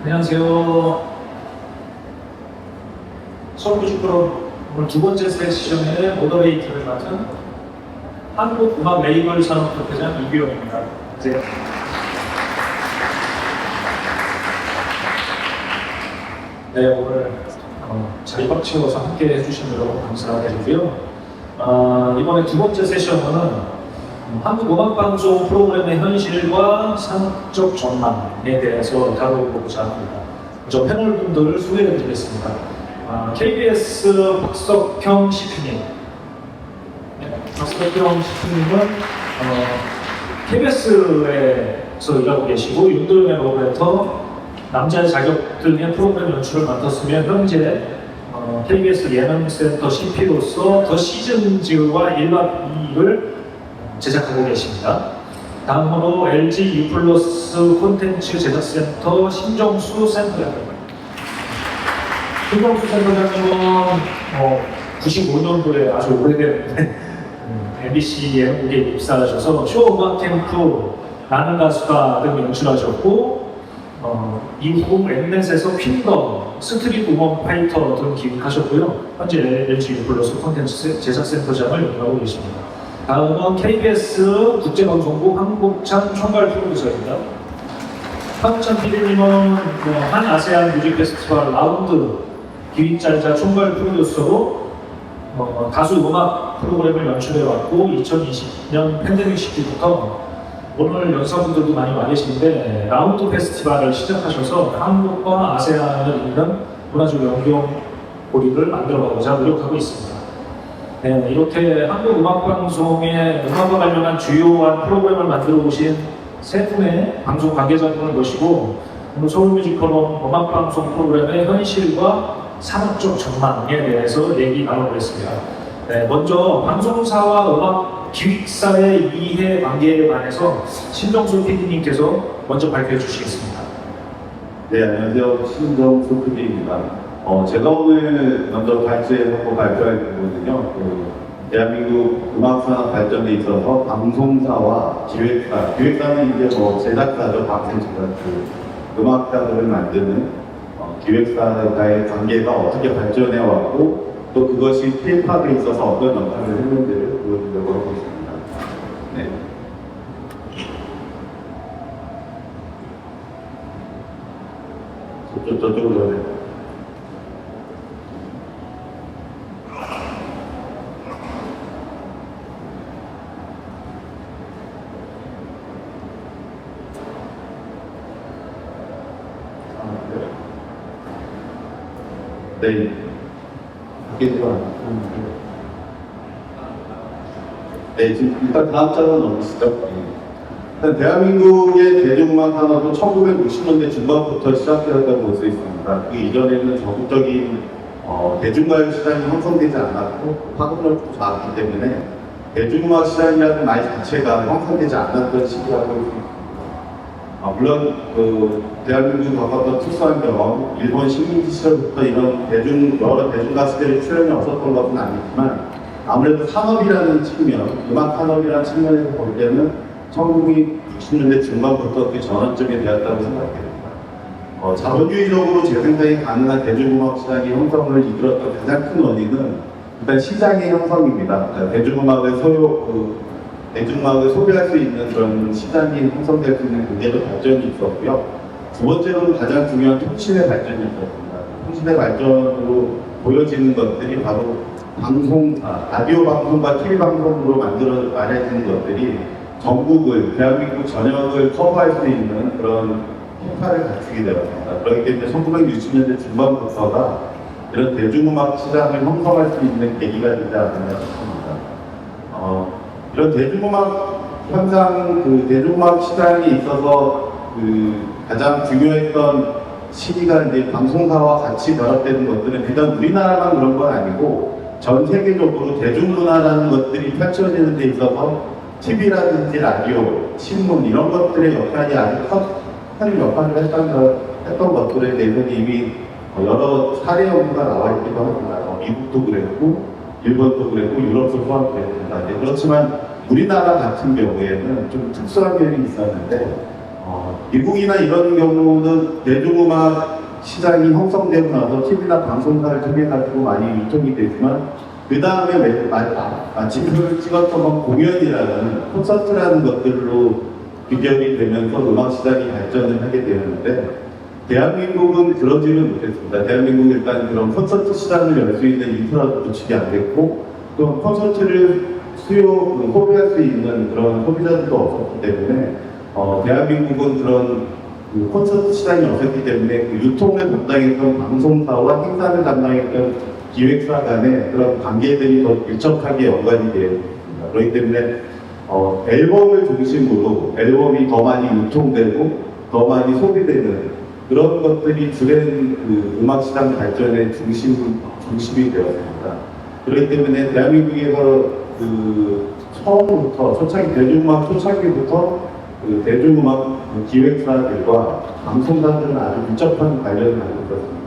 안녕하세요. 서울뮤직 프로 오늘 두 번째 세션의 모더레이터를 맡은 한국음악 레이블 산업협회장 이규영입니다. 이제 네, 오늘 자리 꽉 채워서 함께 해주신 여러분 감사드리고요. 이번에 두 번째 세션은 한국음악방송 프로그램의 현실과 산업적 전망에 대해서 다뤄보고자 합니다. 저 패널분들을 소개해드리겠습니다. KBS 박석형 CP님. 네, 박석형 CP님은 KBS에서 일하고 계시고 윤도현의 러브레터, 남자의 자격 등의 프로그램 연출을 맡았으며 현재 KBS 예능센터 CP로서 더 시즌즈와 1박 2일을 제작하고 계십니다. 다음으로 LG U+ 콘텐츠 제작센터 신정수 센터장님. 신정수 센터장님은 95년도에 아주 오래된 MBC 예능국에 입사하셔서 쇼 음악 캠프, 나는 가수다 등 연출하셨고 이후 엠넷에서 퀸덤, 스트릿 우먼 파이터 등 기획하셨고요. 현재 LG U+ 콘텐츠 제작센터장을 역임하고 계십니다. 다음은 KBS 국제방송국 황복찬 총괄 프로듀서입니다. 황복찬 PD님은 한 아세안 뮤직 페스티벌 라운드 기획자이자 총괄 프로듀서로 가수 음악 프로그램을 연출해왔고 2020년 팬데믹 시기부터 오늘 연사분들도 많이 와 계시는데 라운드 페스티벌을 시작하셔서 한국과 아세안을 잇는 문화적 연결고리를 만들어가고자 노력하고 있습니다. 네, 이렇게 한국음악방송의 음악과 관련한 주요한 프로그램을 만들어 오신 세 분의 방송 관계자분을 모시고 오늘 서울뮤직퍼럼 음악방송 프로그램의 현실과 산업적 전망에 대해서 얘기 나눠보겠습니다. 네, 먼저 방송사와 음악 기획사의 이해 관계에 관해서 신정수 PD님께서 먼저 발표해 주시겠습니다. 네, 안녕하세요. 신정수 PD입니다. 제가 오늘 먼저 발표할 부분은요, 대한민국 음악산업 발전에 있어서 방송사와 기획사는 이제 제작사죠. 방송사가 음악가들을 만드는 기획사와의 관계가 어떻게 발전해 왔고 또 그것이 K-팝에 있어서 어떤 역할을 했는지를 보여드리려고 하고 있습니다. 네. 저쪽으로 해요. 네. 네, 지금 일단 다음 장은 넘으시죠. 일단 대한민국의 대중음악 산업은 1960년대 중반부터 시작되었다고 볼 수 있습니다. 그 이전에는 적극적인 대중가요 시장이 형성되지 않았고 파급력도 작았기 때문에 대중음악 시장이라는 말 자체가 형성되지 않았던 시기라고 볼 수 있습니다. 물론 대한민국이 겪었던 특수한 경험, 일본 식민지 시절부터 이런 여러 대중 가수들의 출연이 없었던 것은 아니지만 아무래도 산업이라는 측면, 음악 산업이라는 측면에서 볼 때는 1960년대 중반부터 그 전환점이 되었다고 생각됩니다. 자본주의적으로 재생산이 가능한 대중음악 시장의 형성을 이끌었던 가장 큰 원인은 일단 시장의 형성입니다. 대중음악을 소비할 수 있는 그런 시장이 형성될 수 있는 경제적 발전이 있었고요. 두 번째로는 가장 중요한 통신의 발전이 있었습니다. 통신의 발전으로 보여지는 것들이 바로 라디오 방송과 TV 방송으로 마련해지는 것들이 대한민국 전역을 커버할 수 있는 그런 힘파를 갖추게 되었습니다. 그렇기 때문에 1960년대 중반부터가 이런 대중음악 시장을 형성할 수 있는 계기가 되지 않았나 싶습니다. 이런 대중음악 대중음악 시장에 있어서 가장 중요했던 시기가 이제 방송사와 같이 결합되는 것들은 비단 우리나라만 그런 건 아니고 전 세계적으로 대중문화라는 것들이 펼쳐지는 데 있어서 TV라든지 라디오, 신문 이런 것들의 역할이 아주 큰 역할을 했던 것들에 대해서는 이미 여러 사례 연구가 나와 있기도 합니다. 미국도 그랬고 일본도 그랬고 유럽도 포함됐습니다. 그렇지만 우리나라 같은 경우에는 좀 특수한 면이 있었는데 미국이나 이런 경우는 대중음악 시장이 형성되고 나서 TV나 방송사를 통해 가지고 많이 유통이 되지만 그 다음에 마침 찍었던 공연이라는 콘서트라는 것들로 귀결이 되면서 음악 시장이 발전을 하게 되었는데 대한민국은 그러지는 못했습니다. 대한민국은 일단 그런 콘서트 시장을 열 수 있는 인프라도 구축이 안 됐고 또 콘서트를 소비할 수 있는 그런 소비자들도 없었기 때문에 대한민국은 그런 콘서트 시장이 없었기 때문에 그 유통을 담당했던 방송사와 행사를 담당했던 기획사 간의 그런 관계들이 더 밀접하게 연관이 되어 있습니다. 그렇기 때문에 앨범을 중심으로 앨범이 더 많이 유통되고 더 많이 소비되는 그런 것들이 주된 그 음악 시장 발전의 중심이 되었습니다. 그렇기 때문에 대한민국에서 그 처음부터 대중음악 초창기부터 그 대중음악 기획사들과 방송사들은 아주 밀접한 관련을 가지고 있었습니다.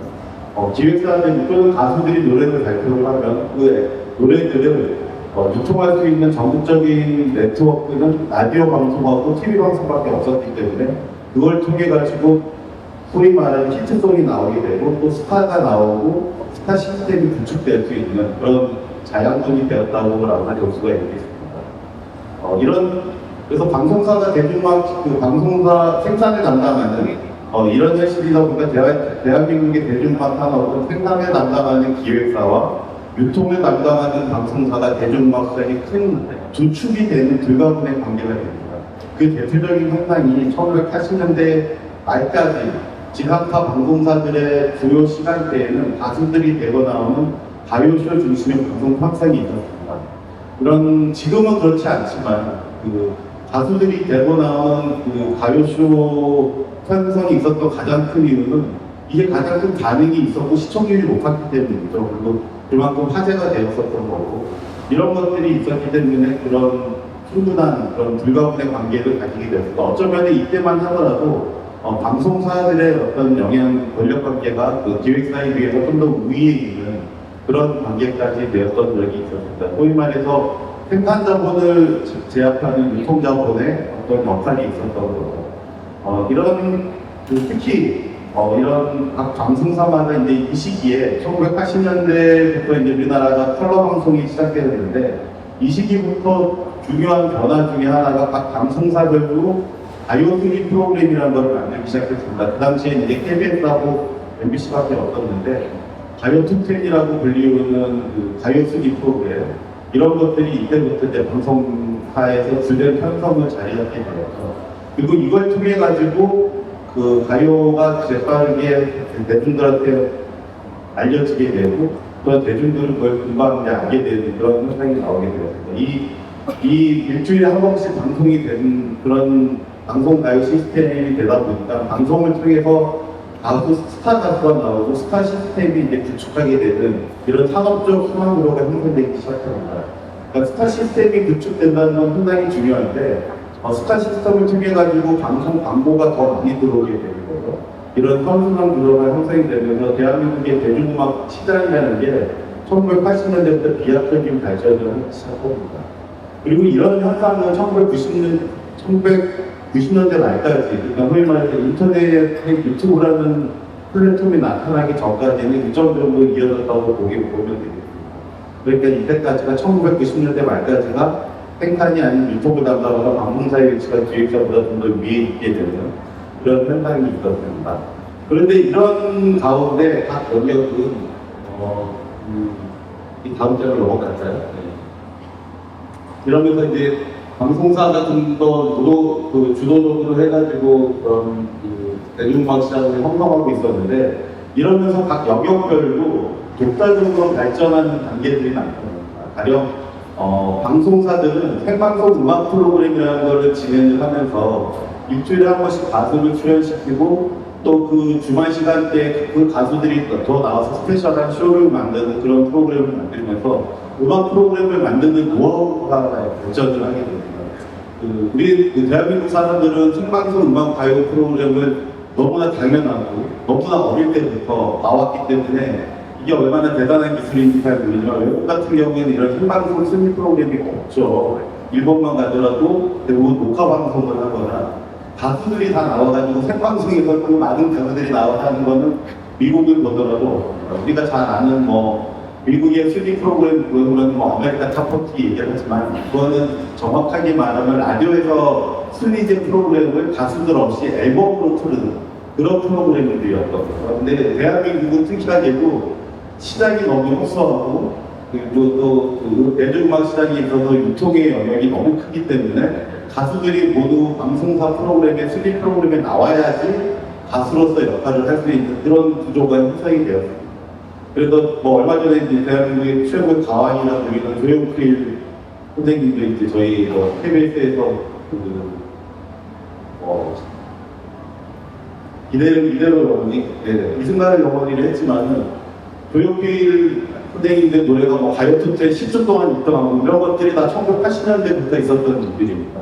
기획사들 또는 가수들이 노래를 발표를 하면 그 노래들을 유통할 수 있는 전국적인 네트워크는 라디오 방송하고 TV 방송밖에 없었기 때문에 그걸 통해 가지고 소위 말하는 히트송이 나오게 되고 또 스타가 나오고 스타 시스템이 구축될 수 있는 그런 자양분이 되었다고 볼 수가 있겠습니다. 그래서 방송사가 대중음악 방송사 생산을 담당하는 이런 현실이다 보니까 대한민국의 대중음악 산업은 생산을 담당하는 기획사와 유통을 담당하는 방송사가 대중음악 시장의 큰 두 축이 되는 불가분의 관계가 됩니다. 그 대표적인 현상이 1980년대 말까지 지상파 방송사들의 주요 시간대에는 가수들이 되고 나오는 가요쇼 중심의 방송 확산이 있었습니다. 지금은 그렇지 않지만 가수들이 되고 나오는 가요쇼 편성이 있었던 가장 큰 이유는 이게 가장 큰 반응이 있었고 시청률이 높았기 때문이죠. 그리고 그만큼 화제가 되었었던 거고 이런 것들이 있었기 때문에 그런 충분한 그런 불가분의 관계를 가지게 되었습니다. 어쩌면 이때만 하더라도 방송사들의 어떤 권력 관계가 그 기획사에 비해서 좀 더 위에 있는 그런 관계까지 되었던 적이 있었습니다. 소위 말해서 생산 자본을 제압하는 유통 자본의 어떤 역할이 있었던 거죠. 특히 이런 각 방송사마다 이제 이 시기에 1980년대부터 이제 우리나라가 컬러 방송이 시작되었는데 이 시기부터 중요한 변화 중에 하나가 각 방송사별로 가요 순위 프로그램이라는 걸 만들기 시작했습니다. 그 당시에 이제 KBS하고 MBC밖에 없었는데 가요 톱10이라고 불리우는 가요 순위 프로그램 이런 것들이 이때부터 이제 방송사에서 주된 편성을 자리 잡게 되었죠. 그리고 이걸 통해 가지고 그 가요가 재빠르게 대중들한테 알려지게 되고 또 대중들은 그걸 금방 이제 알게 되는 그런 현상이 나오게 되었습니다. 이 일주일에 한 번씩 방송이 되는 그런 방송 가요 시스템이 되다 보니까 방송을 통해서 스타 가수가 나오고 스타 시스템이 이제 구축하게 되는 이런 산업적 순환구조가 형성되기 시작합니다. 그러니까 스타 시스템이 구축된다는 건 상당히 중요한데 스타 시스템을 통해 가지고 방송 광고가 더 많이 들어오게 되는 거죠. 이런 선순환 구조가 형성이 되면서 대한민국의 대중음악 시장이라는 게 1980년대부터 비약적인 발전을 하기 시작합니다. 그리고 이런 현상은 1990년대 말까지, 그러니까 소위 말해서 인터넷 유튜브라는 플랫폼이 나타나기 전까지는 일정 정도 이어졌다고 보면 되겠습니다. 그러니까 이때까지가 1990년대 말까지가 생산이 아닌 유튜브 담당하거나 방송사의 위치가 기획사보다 좀 더 위에 있게 되는 그런 현상이 있었습니다. 그런데 이런 가운데 각 영역은 이 다음 장을 넘어갈까요? 네. 이러면서 이제 방송사가 좀 더 주도적으로 해가지고 그런 대중음악 시장을 형성하고 있었는데 이러면서 각 영역별로 독자적으로 발전하는 단계들이 나타납니다. 가령 방송사들은 생방송 음악 프로그램이라는 걸 진행을 하면서 일주일에 한 번씩 가수를 출연시키고 또 그 주말 시간대에 그 가수들이 더 나와서 스페셜한 쇼를 만드는 그런 프로그램을 만들면서 음악 프로그램을 만드는 노하우가 발전을 하게 됩니다. 우리 대한민국 사람들은 생방송 음악 가요 프로그램을 너무나 당연하고 너무나 어릴 때부터 나왔기 때문에 이게 얼마나 대단한 기술인지 잘 모르지만 외국 같은 경우에는 이런 생방송 순위 프로그램이 없죠. 일본만 가더라도 대부분 녹화 방송을 하거나 가수들이 다 나와가지고 생방송에서 그 많은 가수들이 나와서 하는 거는 미국을 보더라도 우리가 잘 아는 뭐 미국의 수리 프로그램 그런 뭐 아메리카 탑40 얘기하지만 그거는 정확하게 말하면 라디오에서 순위제 프로그램을 가수들 없이 앨범으로 틀는 그런 프로그램들이었거든요. 근데 대한민국은 특이하게도 시장이 너무 협소하고 그리고 또 대중음악 시장에 있어서 유통의 영역이 너무 크기 때문에 가수들이 모두 방송사 프로그램에 순위 프로그램에 나와야지 가수로서 역할을 할 수 있는 그런 구조가 형성이 되었습니다. 그래서 뭐 얼마 전에 이제 대한민국의 최고의 가왕이라 불리는 조용필 선생님도 이제 저희 뭐 KBS에서 이대로 영원히 이승만을 영원히를 했지만은 조용필 선생님들 노래가 뭐 가요투 때 10주 동안 있던 이런 것들이 다 1980년대부터 있었던 일들입니다.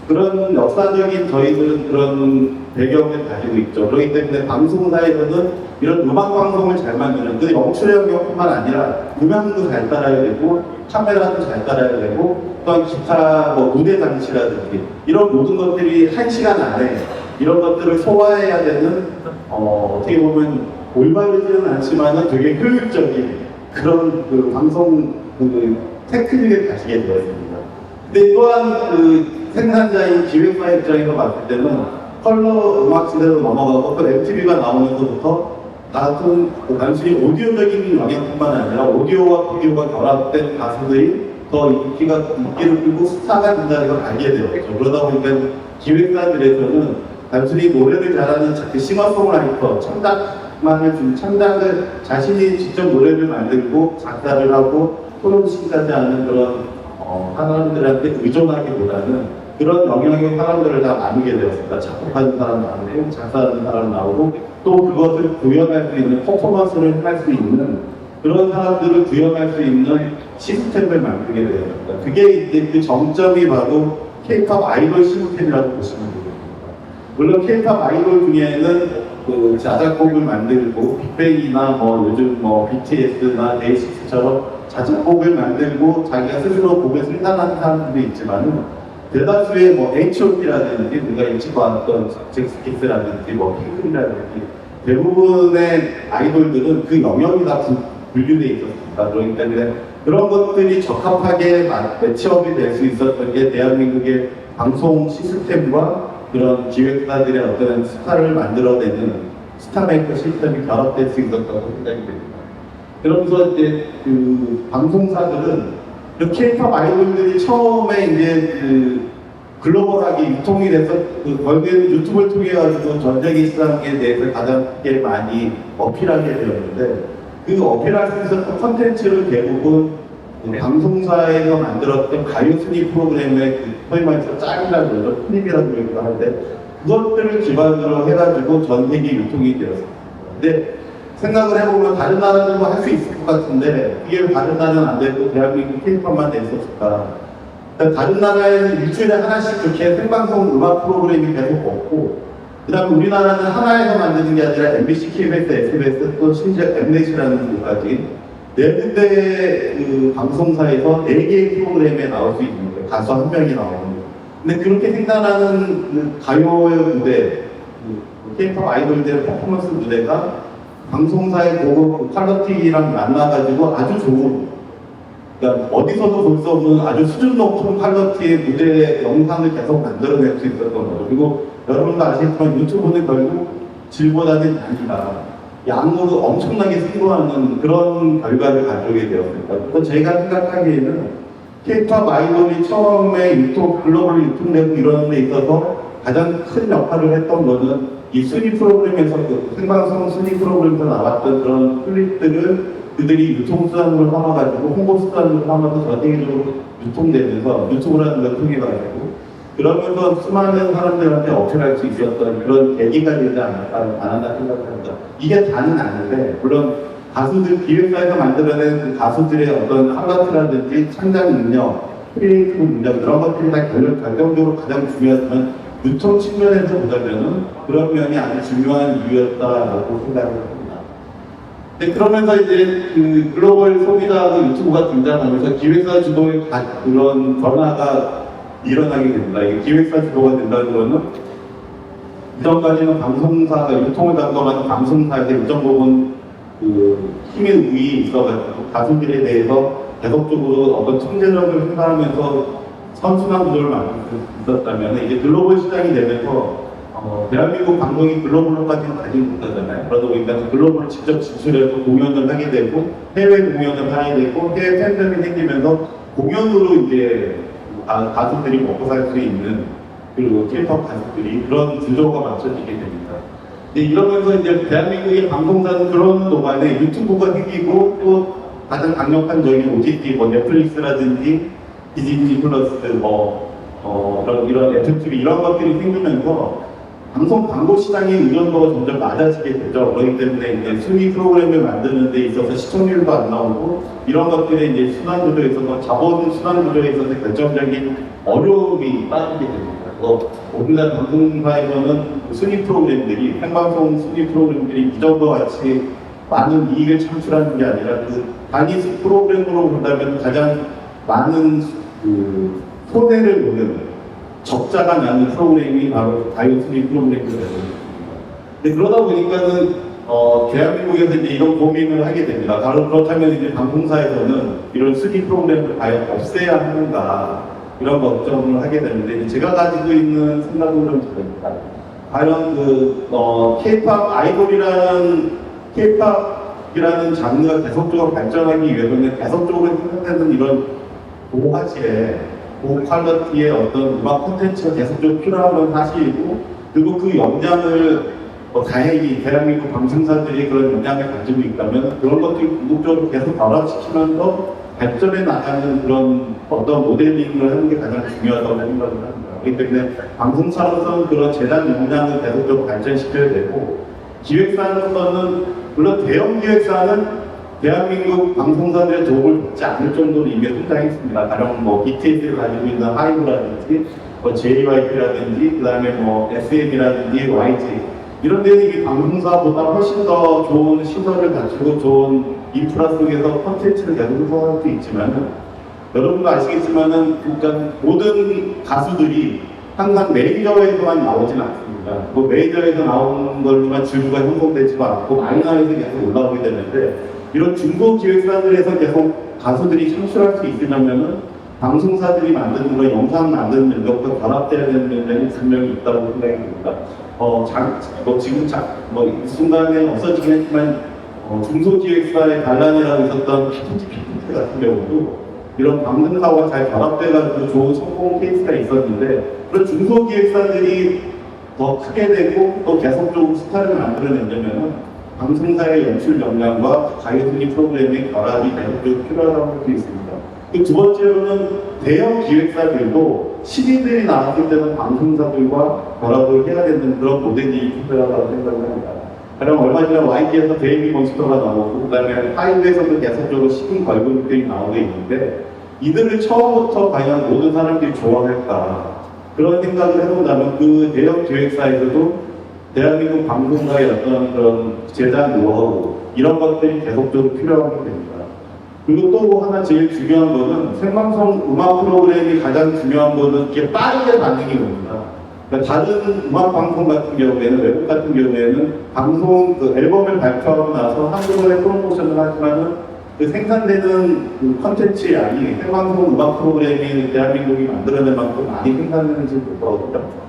그런 역사적인 저희들은 그런 배경을 가지고 있죠. 그렇기 때문에 방송사에서는 이런 음악 방송을 잘 만드는 그 영출연경뿐만 아니라 음향도 잘 따라야 되고 카메라도 잘 따라야 되고 또한 기타 뭐 무대 장치라든지 이런 모든 것들이 1시간 안에 이런 것들을 소화해야 되는 어떻게 보면 올바르지는 않지만은 되게 효율적인 그런 그 방송 그 테크닉을 가지게 되었습니다. 근데 또한 그 생산자인 기획사 입장에서 봤을 때는 컬러 음악 시대로 넘어가고 또 MTV가 나오면서부터 단순히 오디오적인 영향뿐만 아니라 오디오와 비디오가 결합된 가수들이 더 인기를 끌고 스타가 된다는 걸 알게 되었죠. 그러다 보니까 기획사들에서는 단순히 노래를 잘하는 싱어송라이터, 창작을 자신이 직접 노래를 만들고 작사를 하고 프로듀싱까지 하는 그런 사람들한테 의존하기보다는 그런 영역의 사람들을 다 나누게 되었습니다. 작곡하는 사람 나오고 작사하는 사람 나오고 또 그것을 구현할 수 있는 퍼포먼스를 할 수 있는 그런 사람들을 구현할 수 있는 시스템을 만들게 되었습니다. 그게 이제 그 정점이 바로 K-pop 아이돌 시스템이라고 보시면 됩니다. 물론 K-pop 아이돌 중에는 그 자작곡을 만들고 빅뱅이나 뭐 요즘 뭐 BTS나 데이식스처럼 자작곡을 만들고 자기가 스스로 곡을 생산하는 사람들도 있지만은 대다수의 뭐 H.O.T라든지 우리가 일찍 봤던 잭스키스라든지 뭐 핑크라든지 대부분의 아이돌들은 그 영역이 다 분류되어 있었습니다. 그렇기 때문에 그런 것들이 적합하게 매치업이 될 수 있었던 게 대한민국의 방송 시스템과 그런 기획사들의 어떤 스타를 만들어내는 스타메이커 시스템이 결합될 수 있었다고 생각이 됩니다. 그러면서 이제 그 방송사들은 K-pop 아이돌들이 처음에 이제 그 글로벌하게 유통이 돼서 그 결국에는 유튜브를 통해 가지고 전 세계 시장에 대해서 가장 크게 많이 어필하게 되었는데 그 어필할 수 있었던 컨텐츠를 대부분 그 방송사에서 만들었던 가요 순위 프로그램의 그 소위 말해서 짤이라고 그러죠. 클립이라고 그러기도 하는데 그것들을 기반으로 해가지고 전 세계 유통이 되었습니다. 근데 생각을 해보면 다른 나라들도 할 수 있을 것 같은데 이게 다른 나라는 안 되고 대한민국 K-팝만 됐었을까? 다른 나라에는 일주일에 하나씩 그렇게 생방송 음악 프로그램이 계속 없고 그 다음에 우리나라는 하나에서 만드는 게 아니라 MBC, KBS, SBS 또 심지어 엠넷이라는 곳까지 네 군데의 그 방송사에서 4개의 프로그램에 나올 수 있는 거예요. 가수 한 명이 나오는 거예요. 근데 그렇게 생산하는 그 가요의 무대, 그 K-팝 아이돌들의 퍼포먼스 무대가 방송사의 고급 퀄리티랑 만나가지고 아주 좋은, 그러니까 어디서도 볼 수 없는 아주 수준 높은 퀄리티의 무대 영상을 계속 만들어낼 수 있었던 거죠. 그리고 여러분도 아시겠지만 유튜브는 결국 질보다는 양으로 엄청나게 승부하는 그런 결과를 가져오게 되었습니다. 그래서 제가 생각하기에는 K-팝 아이돌이 처음에 글로벌 유통되고 이러는 데 있어서 가장 큰 역할을 했던 거는 이 순위 프로그램에서 그 생방송 순위 프로그램에서 나왔던 그런 클립들을 그들이 유통수단으로 삼아가지고 홍보수단으로 삼아서 전 세계적으로 유통되면서 유튜브라는 걸 통해가지고 그러면서 수많은 사람들한테 어필할 수 있었던 그런 계기가 되지 않았나 생각합니다. 이게 다는 아닌데 물론 가수들 기획사에서 만들어낸 그 가수들의 어떤 한가트라든지 창작 능력, 크리에이티브 능력 이런 것들이 다 결정적으로 가장 중요하지만 유통 측면에서 보자면은 그런 면이 아주 중요한 이유였다라고 생각을 합니다. 네, 그러면서 이제 그 글로벌 소비자 유튜브가 등장하면서 기획사 주도의 그런 변화가 일어나게 됩니다. 이게 기획사 주도가 된다는 거는 이전까지는 방송사가 유통을 담당하는 방송사에서 일정 부분 그 힘의 우위에 있어가지고 가수들에 대해서 계속적으로 어떤 통제력을 행사하면서 선순환 구조를 만들 수 있었다면 이제 글로벌 시장이 되면서 대한민국 방송이 글로벌로까지는 가지 못하잖아요. 그러다 보니까 글로벌 직접 진출해서 공연을 하게 되고 해외 공연을 하게 되고 해외 팬덤이 생기면서 공연으로 이제 가수들이 먹고 살 수 있는 그리고 K-pop 가수들이 그런 구조가 맞춰지게 됩니다. 이러면서 이제 대한민국의 방송사는 그런 동안에 유튜브가 생기고 또 가장 강력한 적인 OTT, 넷플릭스라든지 디즈니 플러스, 이런 FTV 이런 것들이 생기면서 방송 광고 시장의 의존도가 점점 낮아지게 되죠. 그렇기 때문에 이제 순위 프로그램을 만드는 데 있어서 시청률도 안 나오고 이런 것들이 이제 순환 구조에 있어서 자본 순환 구조에 있어서 결정적인 어려움이 따르게 됩니다. 우리나라 방송사에서는 순위 프로그램들이 생방송 순위 프로그램들이 이전과 같이 많은 이익을 창출하는 게 아니라 그 단위 프로그램으로 본다면 가장 많은 그 손해를 보는 적자가 나는 프로그램이 바로 다이어트 순위 프로그램이 되는 겁니다. 근데 그러다 보니까는 대한민국에서 이제 이런 고민을 하게 됩니다. 바로 그렇다면 이제 방송사에서는 이런 순위 프로그램을 과연 없애야 하는가 이런 걱정을 하게 되는데 제가 가지고 있는 생각은 좀 다릅니다. 과연 K-pop K-pop이라는 장르가 계속적으로 발전하기 위해서는 계속적으로 생산되는 이런 고화질의 고퀄리티의 어떤 음악 콘텐츠가 계속적으로 필요한 건 사실이고 그리고 그 역량을 다행히 대한민국 방송사들이 그런 역량을 가지고 있다면 그런 것들을 궁극적으로 계속 결합시키면서 발전해 나가는 그런 어떤 모델링을 하는 게 가장 중요하다고 생각을 합니다. 그렇기 때문에 방송사로서는 그런 재단 역량을 계속적으로 발전시켜야 되고 기획사로서는 물론 대형 기획사는 대한민국 방송사들의 도움을 받지 않을 정도로 이미 성장했습니다. 가령 BTS를 가지고 있는 하이브라든지 JYP라든지 그다음에 SM이라든지 YG 이런 데는 이게 방송사보다 훨씬 더 좋은 시설을 갖추고 좋은 인프라 속에서 콘텐츠를 계속 구성할 수 있지만 여러분도 아시겠지만은 그러니까 모든 가수들이 항상 메이저에서만 나오지는 않습니다. 메이저에서 나오는 걸로만 주류가 형성되지도 않고 마이너에서 계속 올라오게 되는데 이런 중고 기획사들에서 계속 가수들이 창출할 수 있으려면은 방송사들이 만드는 그런 영상 만드는 능력과 결합돼야 되는 능력이 분명히 있다고 생각이 듭니다. 지금 이 순간에 없어지긴 했지만 중소기획사의 반란이라고 있었던 PPT 같은 경우도 이런 방송사와 잘 결합돼가지고 좋은 성공 케이스가 있었는데 그런 중소기획사들이 더 크게 되고 또 계속적으로 스타를 만들어내려면 방송사의 연출 역량과 가요순위 프로그램의 결합이 계속적으로 필요하다고 할 수 있습니다. 두 번째로는 대형 기획사들도 신인들이 나왔을 때는 방송사들과 결합을 해야 되는 그런 모델이 필요하다고 생각을 합니다. 가령 얼마 전에 YG에서 베이비 몬스터가 나오고 그다음에 하이브에서도 계속적으로 신인 걸그룹들이 나오게 있는데 이들을 처음부터 과연 모든 사람들이 좋아할까 그런 생각을 해본다면 그 대형 기획사에서도 대한민국 방송사의 어떤 그런 제작 노하우 이런 것들이 계속적으로 필요하게 됩니다. 그리고 또 하나 제일 중요한 거는 생방송 음악 프로그램이 가장 중요한 거는 이게 빠르게 반응이 옵니다. 그러니까 다른 음악 방송 같은 경우에는 외국 같은 경우에는 방송 앨범을 발표하고 나서 한국어에 프로모션을 하지만은 그 생산되는 그 컨텐츠의 양이 생방송 음악 프로그램이 대한민국이 만들어낸 만큼 많이 생산되는지 모르거든요.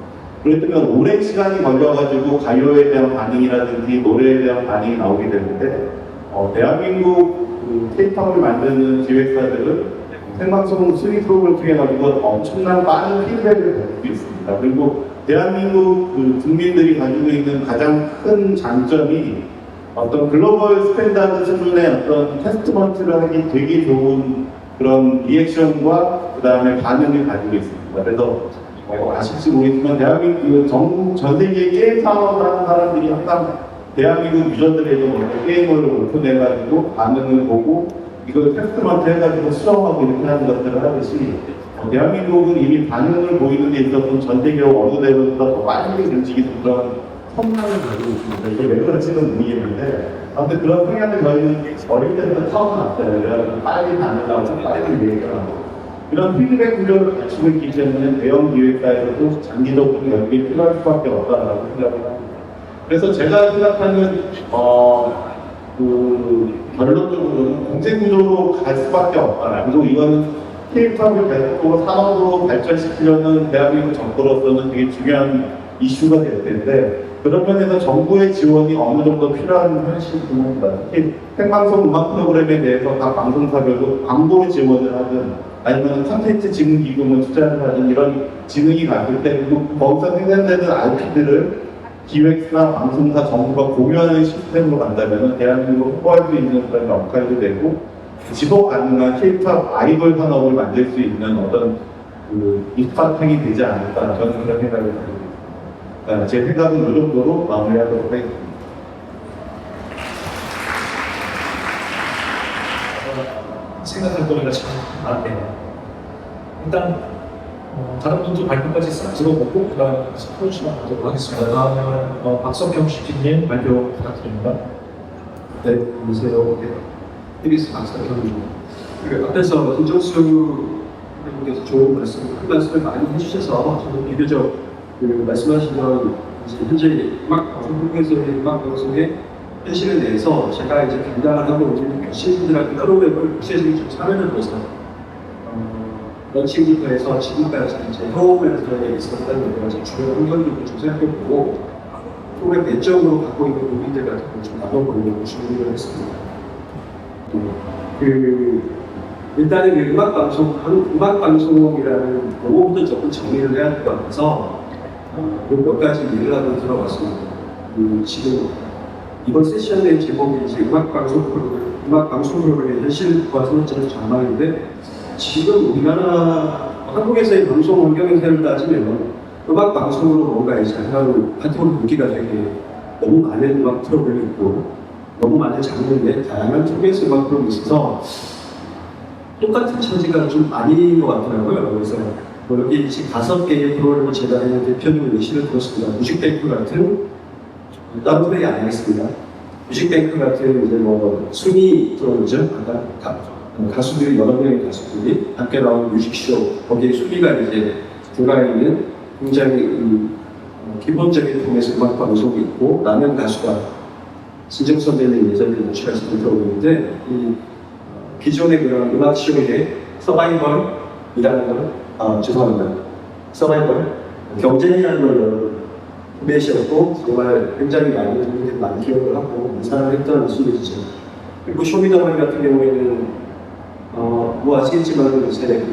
그렇기 때문에 오랜 시간이 걸려가지고 가요에 대한 반응이라든지 노래에 대한 반응이 나오게 되는데 대한민국 K-팝을 만드는 기획사들은 생방송 순위 프로그램을 통해 가지고 엄청난 빠른 피드백을 받을 수 있습니다. 그리고 대한민국 국민들이 가지고 있는 가장 큰 장점이 어떤 글로벌 스탠다드 수준의 어떤 테스트먼트를 하기 되게 좋은 그런 리액션과 그 다음에 반응을 가지고 있습니다. 그래서 아실지 모르겠지만 대한민국 전 세계 게임 사업을 하는 사람들이 항상 대한민국 유저들에게 게임을 오픈해가지고 반응을 보고 이걸 테스트먼트 해가지고 수정하고 이렇게 하는 것들을 하듯이 대한민국은 이미 반응을 보이는 데 있어서 전 세계 어느 데보다 더 빨리 움직이는 그런 성향을 가지고 있습니다. 이게 왜 그런지는 모르겠는데 아무튼 그런 성향을 저희는 어릴 때부터 처음 났어요. 빨리 반응하고 빨리 얘기하고 이런 피드백 구조를 갖추고 있기 때문에 대형 기획사에서도 장기적으로 연결이 필요할 수밖에 없다라고 생각을 합니다. 그래서 제가 생각하는 결론적으로는 공제 구조로 갈 수밖에 없다. 그리고 이거는 K-팝을 계속적으로 산업으로 발전시키려는 대한민국 정부로서는 되게 중요한 이슈가 될 텐데, 그런 면에서 정부의 지원이 어느 정도 필요한 현실입니다. 특히 생방송 음악 프로그램에 대해서 각 방송사별로 광고 지원을 하든 아니면 콘텐츠 지능 기금을 투자를 하든 이런 지능이 갔을 때 거기서 생산되는 IP들을 기획사, 방송사, 정부가 공유하는 시스템으로 간다면 대한민국을 홍보할 수 있는 그런 역할도 되고 지속 가능한 K-팝 아이돌 산업을 만들 수 있는 어떤 입바탕이 되지 않을까 저는 그런 생각을 가지고 있습니다. 제 생각은 이 정도로 마무리하도록 하겠습니다. 생각할 거리가 참 많네요. 일단 다른 분들 발표까지 싹 들어보고 그다음에 스포츠만 하도록 하겠습니다. 다음은 박석경 CP님 발표 부탁드립니다. 네, 안녕하세요. TBS 박석경입니다. 앞에서 김정수 대표께서 좋은 말씀, 큰 말씀을 많이 해주셔서 저는 비교적 말씀하시던 현재 한국에서의 음악 방송의 현실에 대해서 제가 이제 담당을 하고 있는 시민들한테 프로그램을 구체적인 좀 사례를 들어서 런칭부터 해서 지금까지 이제 해오면서 있었던 여러 가지 주요 환경들을 좀 생각해보고 프로그램 내적으로 갖고 있는 고민들 같은 걸 좀 나눠보려고 준비를 했습니다. 일단은 음악 방송이라는 용어부터 조금 정리를 해야 될 것 같아서 몇 가지 예를 한번 들어봤습니다. 지금 이번 세션의 제목이 이제 음악 방송 프로그램의 현실과 선언자는 전망인데, 지금 우리나라 한국에서의 방송 환경에서 따지면 음악 방송으로 뭔가 이제 하나로 카테고리 분기가 되게 너무 많은 음악 프로그램이 있고 너무 많은 장르인데 다양한 프로그램 음악 프로그램이 있어서 똑같은 처지가 좀 아닌 것 같더라고요. 그래서 여기 지금 5개의 프로그램을 제가 대표적으로 예시를 들었습니다. 뮤직뱅크 같은 다른 플레이 안 하겠습니다. 뮤직뱅크 같은 이제 순위 프로그램이죠. 가수들이 여러 명의 가수들이 함께 나온 뮤직쇼, 거기에 순위가 이제 들어가 있는 굉장히 기본적인 통해서 음악 방송이 있고, 라면 가수가 진정 선배님 예전에 노출하셨던 프로그램인데, 이 기존의 그런 음악 쇼의 서바이벌이라는 걸, 죄송합니다. 서바이벌 경쟁이라는 걸 구매하셨고 정말 굉장히 많은 분들이 많이 기억을 하고 사랑을 했던 소리죠. 그리고 쇼미더머니 같은 경우에는 아시겠지만 이제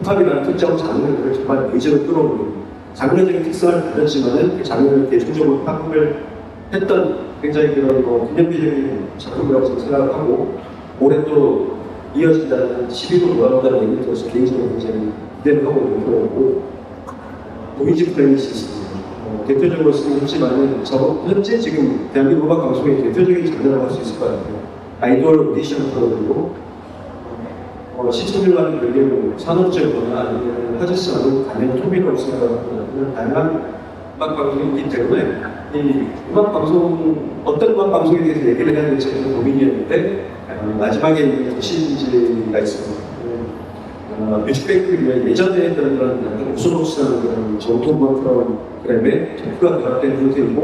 힙합이라는 특정 장르를 정말 메이저로 끌어오는 장르적인 특성을 가졌지만은 그 장르를 대중적으로 확보를 했던 굉장히 그런 기념비적인 작품이라고 생각을 하고, 올해 또 이어진다는 12도 돌아온다는 얘기를 들어서 개인적으로 굉장히 기대를 하고 있는 거고, 노이즈 플래닛이 대표적으로 쓰지만은 현재 지금 대한민국 음악 방송의 대표적인 장르라고 할 수 있을 것 같아요. 아이돌 오디션 프로그램이고 시청률과는 별개로 산업적이거나 아니면 하지스 않은 단연 토비로 생각하는 다양한 음악 방송이 있기 때문에 이 음악 방송, 어떤 음악 방송에 대해서 얘기를 해야 될지 고민이었는데 마지막에 있는 신지가 있습니다. 뮤직뱅크 예전에 했던 그런 약간 우스갯소리하는 그런 정통 프로그램에 토크가 결합된 형태이고,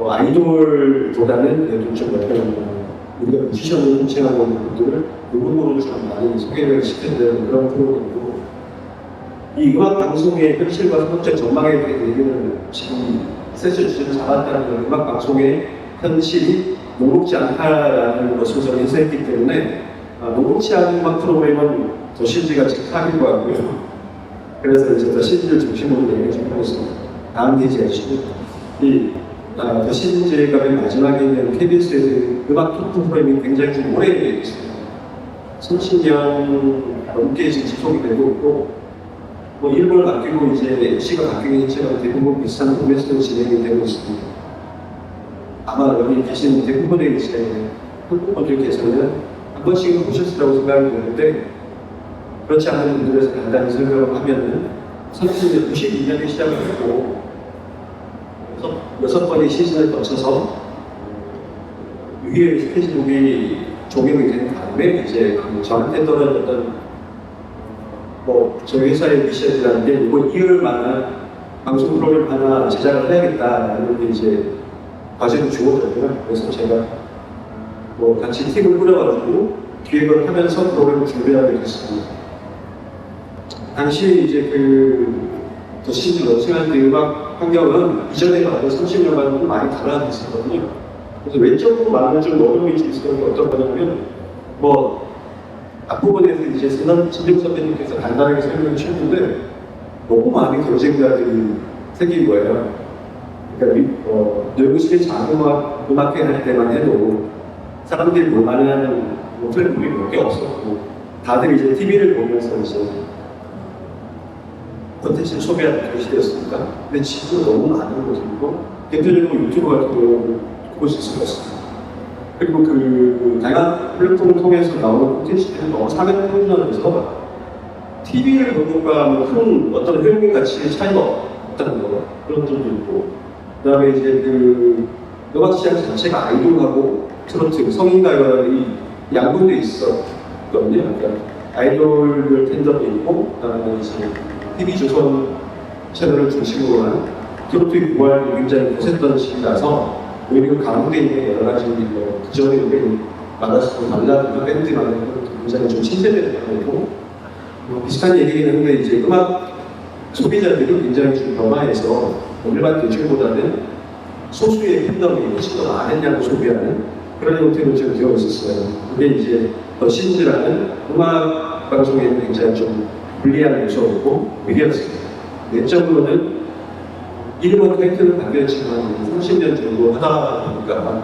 아이돌보다는 그래도 좀 약간 우리가 뮤지션을 hunting하고 있는 분들을 부분으로 좀 많이 소개를 시켜드리는 그런 프로그램이고, 이 음악 방송의 현실과 선택 전망에 대한 얘기는 지금 세션 주제를 잡았다는 음악 방송의 현실이 녹록지 않다라는 것을 저는 인사했기 때문에 녹록지 않은 음악 프로그램은 더신지가 직하는 것 같고요. 그래서 이제 더신지를 중심으로 얘기를 좀 하고 있습니다. 다음 페이지 해주시고, 더신지가 맨 마지막에 있는 KBS의 음악 토크 프로그램이 굉장히 좀 오래 있습니다. 30년 넘게 지금 지속이 되고 있고, 일부를 바뀌고 이제 시가 바뀌긴 했지만 대부분 비슷한 포맷으로 진행이 되고 있습니다. 아마 여기 계신 대부분의 이제 한국분들께서는 한 번씩은 보셨으라고 생각이 드는데, 그렇지 않은 분들에서 간단히 설명을 하면은 92년에 시작을 했고 6번의 시즌을 거쳐서 6위의 스테이지북이 적용이 된 다음에 이제 저한테 떨어졌던 뭐 저희 회사의 미션이라는 게 이거 이을 만한 방송 프로그램 하나 제작을 해야겠다라는 게 이제 과제를 주거든요. 그래서 제가 뭐 같이 팀을 꾸려가지고 기획을 하면서 프로그램을 준비하게 됐습니다. 당시 이제 더 시즌 런칭할 때 음악 환경은 이전에 봤던 30년과는 좀 많이 달라졌었거든요. 그래서 외적으로 말하면 좀 어려움이 좀 있었던 게 어떤 거냐면 뭐 앞부분에서 이제 진정 선배님께서 간단하게 설명해 주셨는데 너무 많은 경쟁자들이 생긴 거예요. 그러니까 열구시의 음악회 할 때만 해도 사람들이 볼만한 플랫폼이 몇 개 없었고 다들 이제 TV를 보면서 이제 콘텐츠를 소비하는 그런 시대였으니까. 근데 지금 너무 많은 것들이고 대표적으로 유튜브 같은 경우는 볼 수 있을 것 같습니다. 그리고 다양한 플랫폼을 통해서 나오는 콘텐츠들이 너무 사회적 표준화돼서 TV를 보는 것과 큰 어떤 효용 가치의 차이가 없다는 거 그런 점도 있고 그다음에 이제 음악 시장 자체가 아이돌하고 트로트, 성인가요의 양분돼 있었거든요. 그러니까 아이돌 텐더도 있고 그다음에 이제 TV조선 채널을 중심으로 한 트로트의 부활이 굉장히 거셌던 시기라서 오히려 가운데 있는 여러 가지 그전에 우리 만났었던 발라드 밴드만의 굉장히 좀 침체되는 편이고 비슷한 얘기긴 한데 이제 음악 소비자들이 굉장히 좀 변화해서 일반 대중보다는 소수의 팬덤이 지금 안 했냐고 소비하는 그런 형태로 지금 되어 있었어요. 그게 이제 더 신지라는 음악 방송에는 굉장히 좀 불리한 요소였고 위기였습니다. 내적으로는 이름은 타이틀을 바뀌었지만 30년 정도 하다 보니까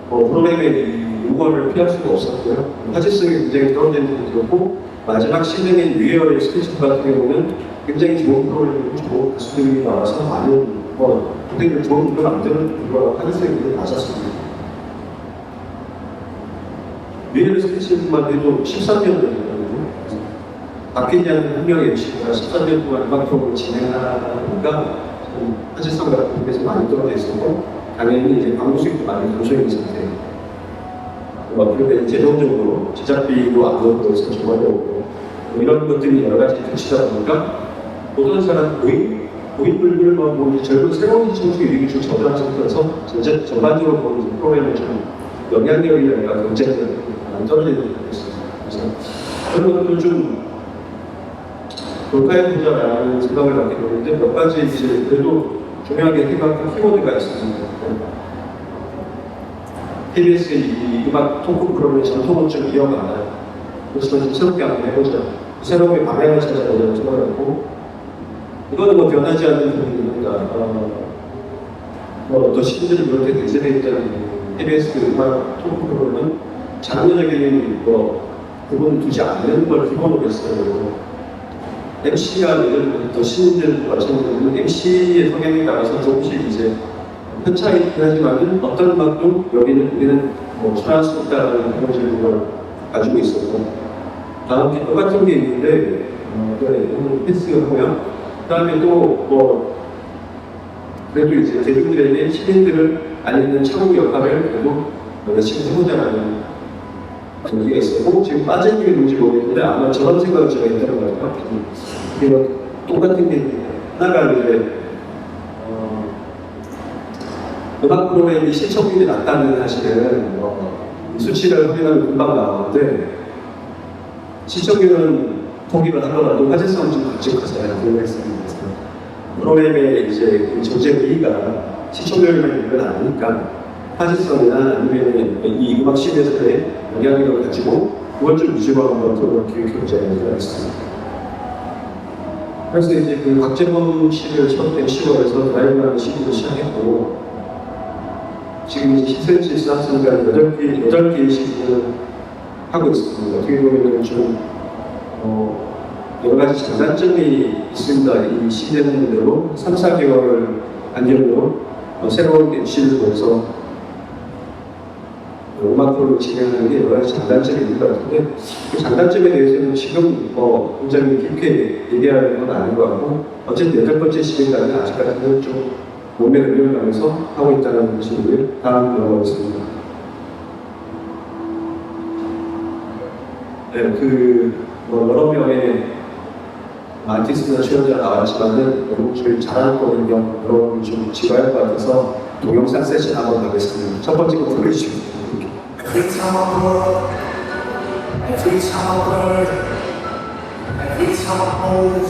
프로그램의 요구를 피할 수가 없었고요. 화제성이 굉장히 떨어지는 부분이었고 마지막 시즌인 위에어의 스케치 같은 경우는 굉장히 좋은 프로그램이고 좋은 가수들이 나와서 많은 굉장히 좋은 프로그램 만드는 그런 화제성이 굉장히 낮았습니다. 위에어 스케치만 해도 13년 전이거든요. 박희냐는 한 명의 MC가 13년 동안 음악 프로그램을 진행하니까 화제성 같은 데서 많이 떨어져 있었고 당연히 이제 광고 수익도 많이 감소해 있는 상태예요. 그런데 재정적으로 제작비도 안 들어서 정말 어렵고 이런 것들이 여러 가지 겹치다 보니까 모든 사람 고인물들만 젊은 새로운 시청자 유익이 좀 저조한 상태여서 전반적으로 보는 프로그램에 좀 영향력이라든가 경쟁력이 많이 떨어지는 것 같습니다. 그래서 그런 것들을 좀 돌파해보자라는 생각을 갖게 되는데 몇 가지 이제 그래도 중요하게 생각한 키워드가 있습니다. KBS의 이 음악 토크 프로그램의 전통을 좀 이어가나요? 그렇지만 좀 새롭게 한번 해보자. 새로운 방향을 찾아보자고 생각했고 이거는 뭐 변하지 않는 부분이니까 더 시민들이 그렇게 대세되어 있다는 KBS 음악 토크 프로그램은 장르적인 부분을 두지 않는 걸 기본으로 했어요. MC가 더 시민들 마찬가지로 MC의 성향에 따라서 조금씩 이제 편차이긴 하지만 어떤 음악도 여기는 우리는 수할 수 있다는 그런 걸 가지고 있었고 다음 게 똑같은 게 있는데 패스가 보면 그다음에 또 그래도 이제 대중들에게 시민들을 알리는 창구 역할을 그래도 열심히 해보자는 그런 게 있었고 지금 빠진 게 뭔지 모르겠는데 아마 저런 생각을 제가 있다는 것 같아요. 이거 똑같은 게 하나가 이제 음악 프로그램이 시청률이 낮다는 사실은 수치를 확인하면 금방 나오는데 시청률은 포기를 하더라도 화제성은 좀 각직하잖아요. 프로그램의 이제 전체 의의가 시청률만 있는 아니니까 화제성이나 아니면 이 음악 시대에서의 영향력을 가지고 그걸 좀 유지하는 것으로 기획 경쟁을 하겠습니다. 그래서 이제 박재범 씨를 처음 MC로 해서 라이브라는 시기도 시작했고 지금 이제 10cm 스타트가 8개의 시기를 하고 있습니다. 어떻게 보면 좀 여러 가지 장단점이 있습니다. 이 시대는 대로 3, 4개월 안경으로 새로운 MC를 보여서 음악 프로를 진행하는 게 여러 가지 장단점이 있는 것 같은데 그 장단점에 대해서는 지금 굉장히 깊게 얘기하는 건 아닌 것 같고 어쨌든 8번째 시기까지는 아직까지는 좀 몸에 의미를 가면서 하고 있다는 것이고요. 다음 넘어가겠습니다. 네, 여러 명의 아티스트나 출연자 나왔지만은 너무 좀 잘하는 거는요. 여러분 좀 지도할 것 같아서 동영상 세션 한번 가겠습니다. 첫 번째 거 보여주시면 Every time I work, every time I burn, every time I hold,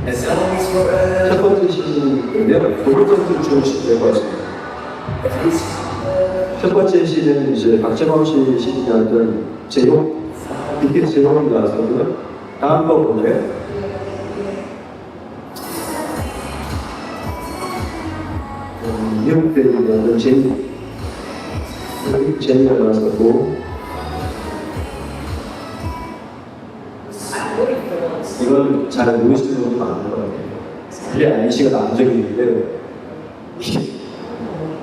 it's always forever. 첫 번째 시즌인데요. 고르전을 주시면 될 것 같습니다. Every time 첫 번째 시즌은 이제 박재범 씨 시즌이었던 제용, BTS 제용이 나왔었고요. 다음 거 볼래요? 미국 때는 제니가 나왔었고, 이건 잘 모르시는 분도 많은 것 같아요. 그게 아이씨가 남정인데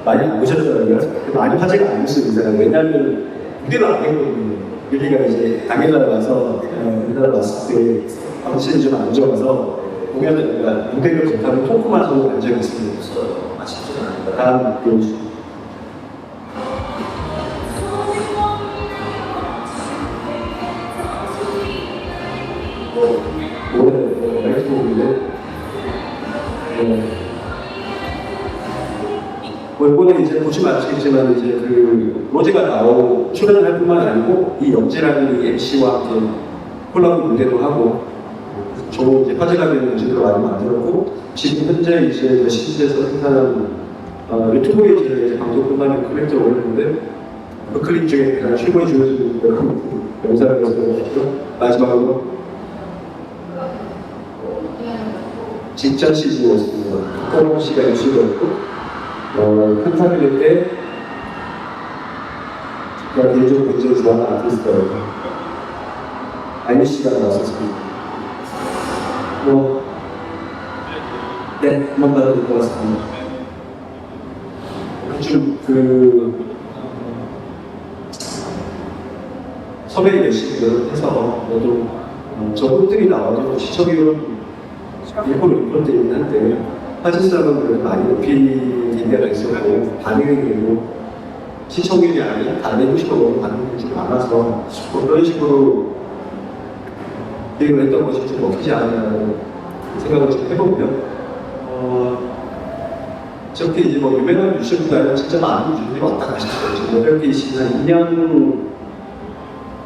많이 안 보셨잖아요. 많이 화제가 안 됐어요. 왜냐하면 무대를 안 했거든요. 유리가 이제 당일날 와서 우리나라 왔을 때 방식이 좀 안 좋아서 공연을 그러니까 무대를 못하고 토크만 하고 간 적이 있습니다. 아쉽지는 않습니다. 다음 보여주시죠. 올해 라이트곡인데 이번에 이제 보시면 아시겠지만 이제 그 로제가 나오고 출연을 할 뿐만 아니고 이 영재라는 이 MC와 함께 콜라보 무대도 하고 좋은 이제 화제가 되는 무대를 많이 만들었고 지금 현재 이제 시즌에서 생산한 유튜브에 이제 방송 끝나면 클립을 올렸는데 그 클립 중에 가장 최고의 주요주는 영상을 연습했죠. 마지막으로 진짜 시즌이었습니다. 호동 씨가 MC였고 칸타빌레 때 제가 개인적으로 굉장히 좋아하는 아티스트였고 아이유 씨가 나왔었습니다. 네, 한번 봐도 될 것 같습니다. 좀 섭외 열심히 해서 저도 저분들이 나와도 시청률은 1%때 있긴 한데 사실상은 그래도 많이 높인 데가 있었고 반응이 그리고 시청률이 아닌 다른 60%로 반응이 많아서 그런 식으로 기획을 했던 것이 좀 먹히지 않았나는 생각을 좀 해보고요. 저렇게 이제 뭐 유명한 유튜브가 진짜 많은 유튜브들이 왔다 가시더라고요. 저렇게 한 2년,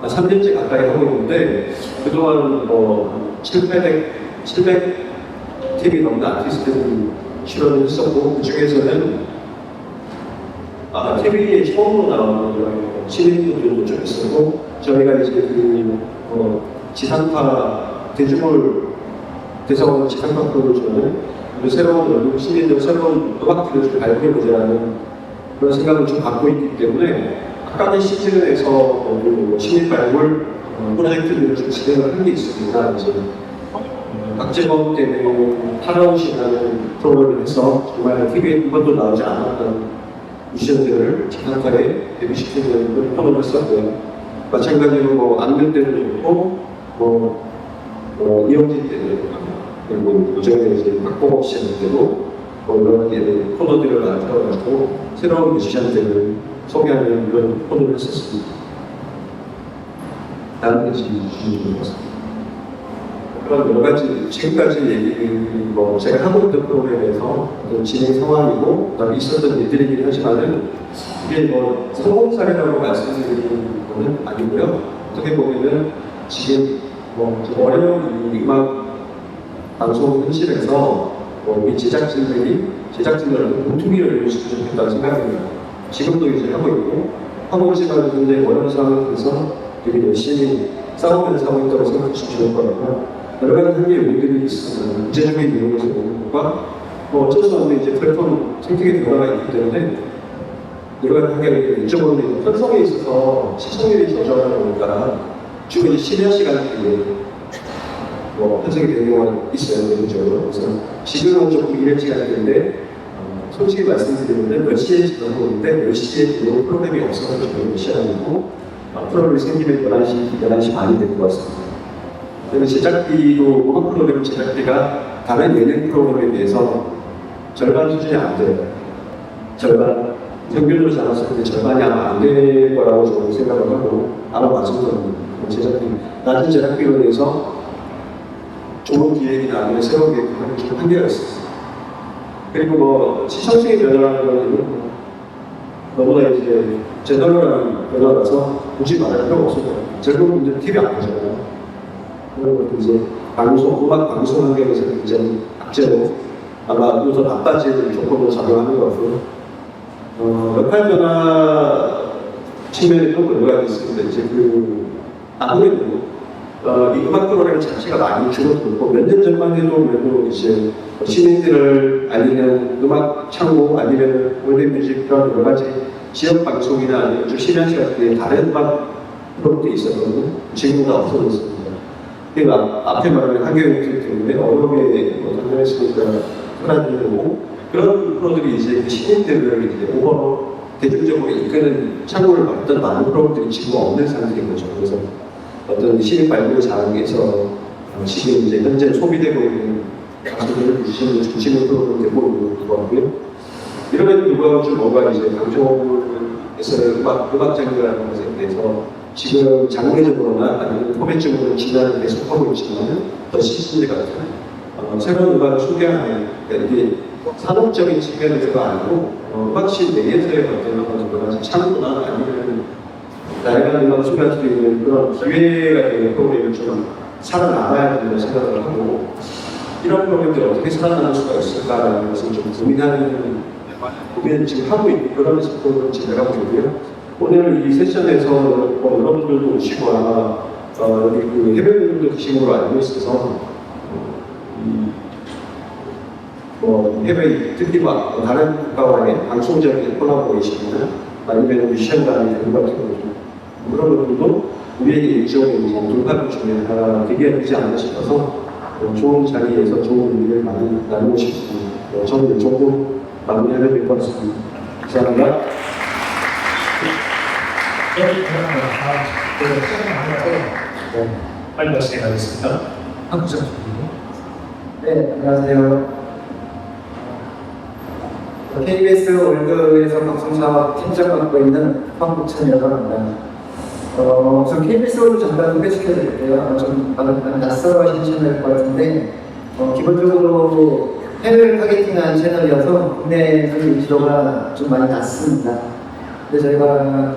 3년째 가까이 하고 있는데 그동안 700 TV 넘는 아티스트들이 출연을 했었고 그 중에서는 TV에 처음으로 나오는 신인분들도 좀 있었고 저희가 이제 지상파 대중을 대성하는 지상파 프로를 새로운 시민들 새로운 음악들을 좀 발표해보자는 그런 생각을 좀 갖고 있기 때문에 각각의 시즌에서 시민 발굴 프로젝트들을 좀 진행을 한 게 있습니다. 이제 박재범 때문에 타라웃이라는 프로그램을 해서 정말 TV에 한 번도 나오지 않았던 뮤지션들을 지상파에 데뷔시키는 그런 프로그램을 했었고요. 마찬가지로 안면 때도 좋고 이영진 때도 그리고 요즘에 이제 박보검 씨한테 때도 여러 개의 코너들을 만들어가지고 새로운 뮤지션들을 소개하는 그런 코너를 했었습니다. 다음 페이지 주시면 좋겠습니다. 그런 여러 가지 지금까지 얘기 제가 하고 있던 프로그램에서 진행 상황이고 그다음에 있었던 일들이긴 하지만은 이게 성공 사례라고 말씀드리는 건 아니고요. 어떻게 보면은 지금 좀 어려운 이 음악 방송 현실에서 우리 제작진들한테 공통위를 이루어주시면 좋겠다는 생각입니다. 지금도 이제 하고 있고 하고 있지만 굉장히 어려운 상황에서 되게 열심히 싸우면서 하고 있다고 생각하시면 좋을 거라고. 여러 가지 한계 요인들이 있습니다. 문제적인 내용에서 오는 것과 어쩔 수 없는 이제 플랫폼 생태계 변화가 있기 때문에 여러 가지 한계를 인정하는 편성에 있어서 시청률이 저조하다 보니까 주로 이제 심야 시간대에 편성이 되는 경우가 있어요. 개인적으로. 그래서 지금은 조금 이른 시간대인데 솔직히 말씀드리면 몇 시에 지나고 있는데 몇 시에 들어올 프로그램이 없어서 저희는 시간이고 프로그램이 생기면 11시 반이 될 것 같습니다. 그리고 제작비도 음악 프로그램 제작비가 다른 예능 프로그램에 비해서 절반 수준이 안 돼요. 절반 평균으로 잡았을 때 절반이 아마 안 될 거라고 저는 생각을 하고 아마 맞습니다. 낮은 제작비로 인해서 좋은 기획이나 아니면 새로운 계획을 하는 좀 한계가 있었어요. 그리고 뭐 시청층의 변화라는 거는 너무나 이제 제너럴한 변화라서 굳이 말할 필요가 없어요. 젊은 분들은 TV 안 보잖아요. 그런 것도 이제 음악 방송 환경에서 굉장히 악재로 아마 더 나빠질 조건으로 작용하는 것 같고요. 역할 변화 측면에 또 변화가 있습니다. 이제 아무래도 이 음악 프로그램 자체가 많이 줄어들고 몇 년 전만 해도 그래도 이제 시민들을 알리는 음악 창고 아니면 월드뮤직 그런 여러 가지 지역 방송이나 아니면 좀 심야시 같은 다른 음악 프로그램이 있었거든요. 지금은 다 없어졌습니다. 앞에 말하는 한겨울이기 때문에 어려움에 당면했으니까 흔한 일이고 그런 프로들이 이제 그 시민들을 이제 오버로 대중적으로 이끄는 창구를 맡던 많은 프로그램들이 지금 없는 상태인 거죠. 그래서 어떤 시민 발굴 자원에서 지금 이제 현재 소비되고 있는 가수들을 중심으로 프로그램 되고 있는 것 같고요. 이럼에도 불구하고 좀 뭔가 이제 방송에서 음악장이라는 것에 대해서 지금 장르적으로나 아니면 포맷적으로 진화를 계속하고 있지만 더 시스템 같은 새로운 음악을 소개하는 그러니까 이게 산업적인 측면에서가 아니고 음악실 내에서의 어떤 여러 가지 창구나 아니면 다양한 음악을 소개할 수 있는 그런 기회가 되는 프로그램을 좀 살아남아야 된다고 생각을 하고 이런 프로그램들이 어떻게 살아남을 수가 있을까라는 것을 좀 고민을 지금 하고 있는 그런 프로그램을 진행하고 있고요. 오늘 이 세션에서 여러분들도 오시고 아마 여기 해외분들도 계신 걸로 알고 있어서 해외 특히 다른 국가와의 방송적인 콜라보레이션이나 아니면 뮤지션과의 대응 같은 거 그런 것들도 우리에게 일종의 돌파구 중에 하나 되게 되지 않나 싶어서 좋은 자리에서 좋은 의미를 많이 나누고 싶습니다. 저는 이 정도 마무리하면 될 것 같습니다. 감사합니다. 빨리 말씀드리겠습니다. 한국장 네, 안녕하세요. KBS 월드에서 방송사업 팀장 맡고 있는 황국찬이라고 합니다. 우선 KBS 월드 잠깐 소개시켜드릴게요. 좀 낯설어하신 채널일 것 같은데, 기본적으로 해외를 타겟팅한 채널이어서 국내에서 인지도가 좀 많이 낮습니다. 근데 저희가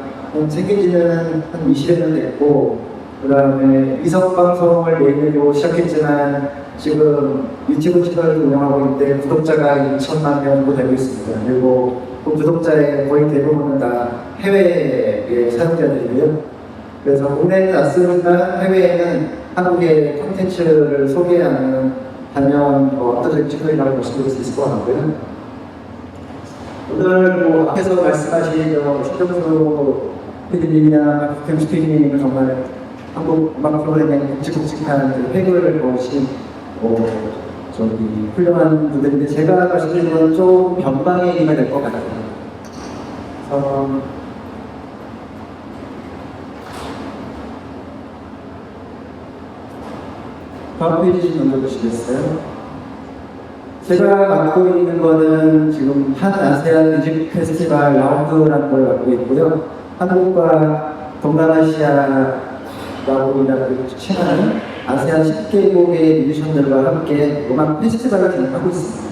생긴 지는 한 20여 년 됐고, 그 다음에 이성 방송을 매일로 시작했지만 지금 유튜브 채널을 운영하고 있는데 구독자가 2천만 명 정도 되고 있습니다. 그리고 그 구독자의 거의 대부분은 다 해외의 사용자들이고요. 그래서 국내에는 낯설지만 해외에는 한국의 콘텐츠를 소개하는 단연 압도적 채널이라고 말씀드릴 수 있을 것 같고요. 오늘 앞에서 말씀하신 신정수 PD님이나 박경수 정말 한국 음악 프로그램에 굵직굵직한 획을 거신 훌륭한 분들인데 제가 말씀드린 건 좀 변방의 얘기가 될 것 같아요. 다음 페이지 좀 넘겨주시겠어요? 제가 맡고 있는 거는 지금 한 아세안 뮤직 페스티벌 라운드라는 걸 맡고 있고요. 한국과 동남아시아라고 취하는 아세안 10개국의 뮤지션들과 함께 음악 페스티벌을 진행하고 있습니다.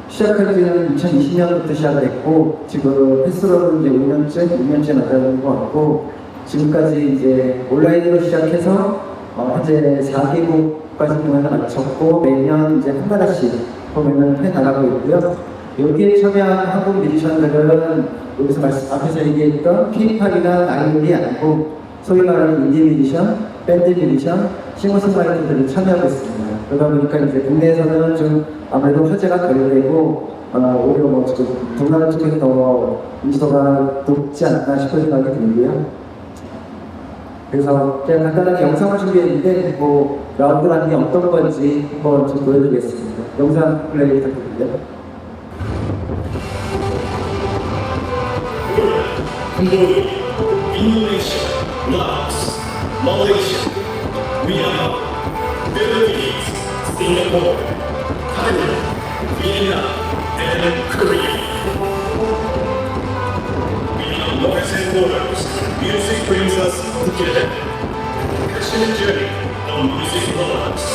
시작한 지는 2020년부터 시작을 했고 지금 페스티벌은 이제 5년째 나가는 것 같고 지금까지 이제 온라인으로 시작해서 현재 4개국까지 공연을 마쳤고 매년 이제 한 나라씩 공연을 해나가고 있고요. 여기에 참여한 한국 뮤지션들은 여기서 앞에서 얘기했던 K-팝이나 아이돌이 아니고 소위 말하는 인디 뮤지션, 밴드 뮤지션, 싱어송라이터들이 참여하고 있습니다. 그러다 보니까 이제 국내에서는 좀 아무래도 화제가 덜 되고 오히려 지금 동남아 쪽에서 더 인지도가 높지 않나 싶은 생각이 들고요. 그래서 제가 간단하게 영상을 준비했는데 라운드라는 게 어떤 건지 한번 좀 보여드리겠습니다. 영상 플레이 부탁드립니다. Indonesia, Laos, Malaysia, Myanmar, Philippines, Singapore, Thailand, Vietnam, and Korea. Beyond borders and borders, music brings us together. Passionate journey on music loves.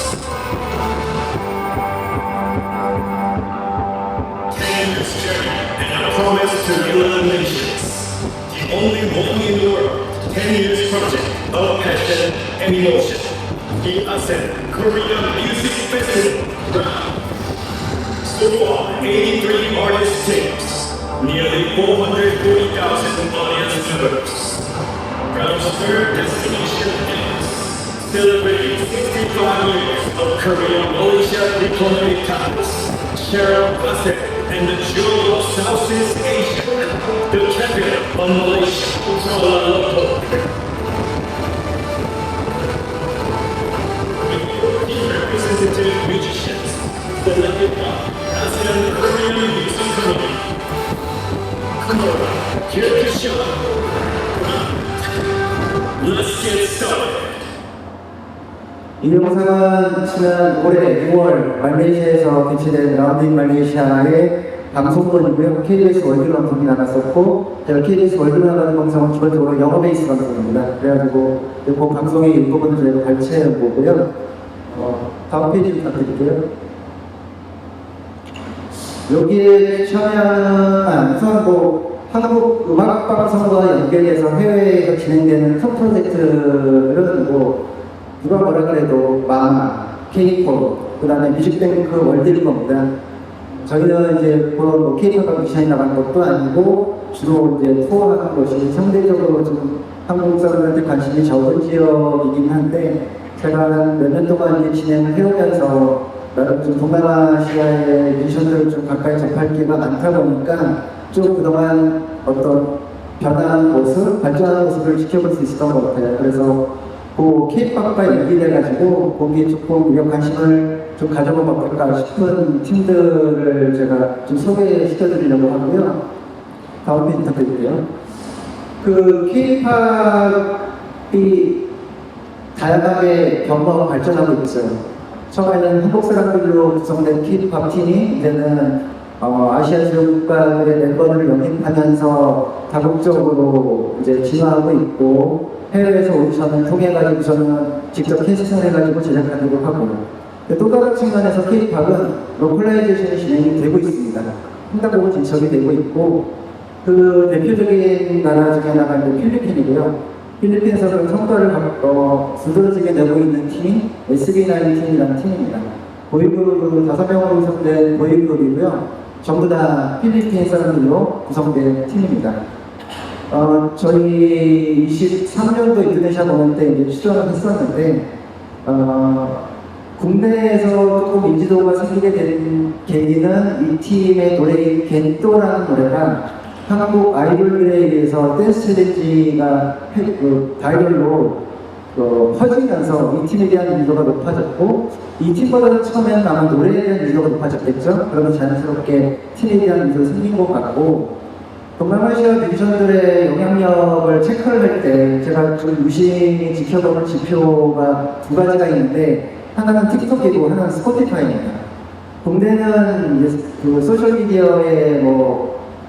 passion and emotion. The ASEAN Korean Music Festival. So far, 83 artist teams, nearly 440,000 audience members. Proud's third destination is celebrating 65 years of Korea-Malaysia diplomatic ties. Cheryl Bassett and the jewel of Southeast Asia, the champion of Malaysia, Kuala Lumpur. Representative musicians, selected by ASEAN Korean Music Committee. Kumara, Kirkisha. Let's get started. 이 영상은 지난 올해 6월 말레이시아에서 개최된 라운드 인 말레이시아의 방송본이고요. KBS 월드런방이 나갔었고, 제가 KBS 월드런방 방송은 기본적으로 영어 베이스 방송입니다. 그래가지고 그 방송의 일부분을 저희가 발췌해 보고요. 다음 페이지 부탁드릴게요. 여기에 참여한 우선 한국 음악 방송과 연결해서 해외에서 진행되는 큰 프로젝트들은 누가 뭐라 그래도 마마, K-pop, 그 다음에 뮤직뱅크 월드리버입니다. 저희는 이제 K-pop 미션이 나간 것도 아니고 주로 이제 투어하는 것이 상대적으로 좀 한국 사람들한테 관심이 적은 지역이긴 한데 제가 몇 년 동안 이제 진행을 해오면서 나름 좀 동남아시아의 뮤지션들을 좀 가까이 접할 기회가 많다 보니까 좀 그동안 어떤 변화하는 모습, 발전하는 모습을 지켜볼 수 있었던 것 같아요. 그래서 K-팝과 연기돼가지고 거기에 조금 우리가 관심을 좀 가져보면 어떨까 싶은 팀들을 제가 좀 소개시켜드리려고 하고요. 다음 페이지 부탁드릴게요. K-팝이 다양하게 변화하고 발전하고 있어요. 처음에는 한국 사람들로 구성된 K-팝 팀이 이제는 아시아 주요국가들의 멤버들을 영입하면서 다국적으로 이제 진화하고 있고 해외에서 오디션을 통해가지고 저는 직접 캐스팅을 해가지고 제작하기도 하고 또 다른 측면에서 K-팝은 로컬라이제이션이 진행이 되고 있습니다. 횡단보도 진척이 되고 있고 그 대표적인 나라 중에 하나가 필리핀이고요. 필리핀에서 성과를 두드러지게 내고 있는 팀이 SB19이라는 팀입니다. 보이그룹 5명으로 구성된 보이그룹이고요. 전부 다 필리핀 사람들로 구성된 팀입니다. 저희 23년도 인도네시아 공연 때 이제 출연을 했었는데, 국내에서 조금 인지도가 생기게 된 계기는 이 팀의 노래인 겐또라는 노래가 한국 아이돌들에 의해서 댄스 챌린지가 바이럴로 퍼지면서 이 팀에 대한 인지도가 높아졌고 이 팀보다는 처음에는 아마 노래에 대한 인지도가 높아졌겠죠? 그러면 자연스럽게 팀에 대한 인지도가 생긴 것 같고 동남아시아 뮤지션들의 영향력을 체크를 할 때 제가 좀 유심히 지켜보는 지표가 두 가지가 있는데 하나는 틱톡이고 하나는 스포티파이입니다. 국내는 이제 그 소셜미디어에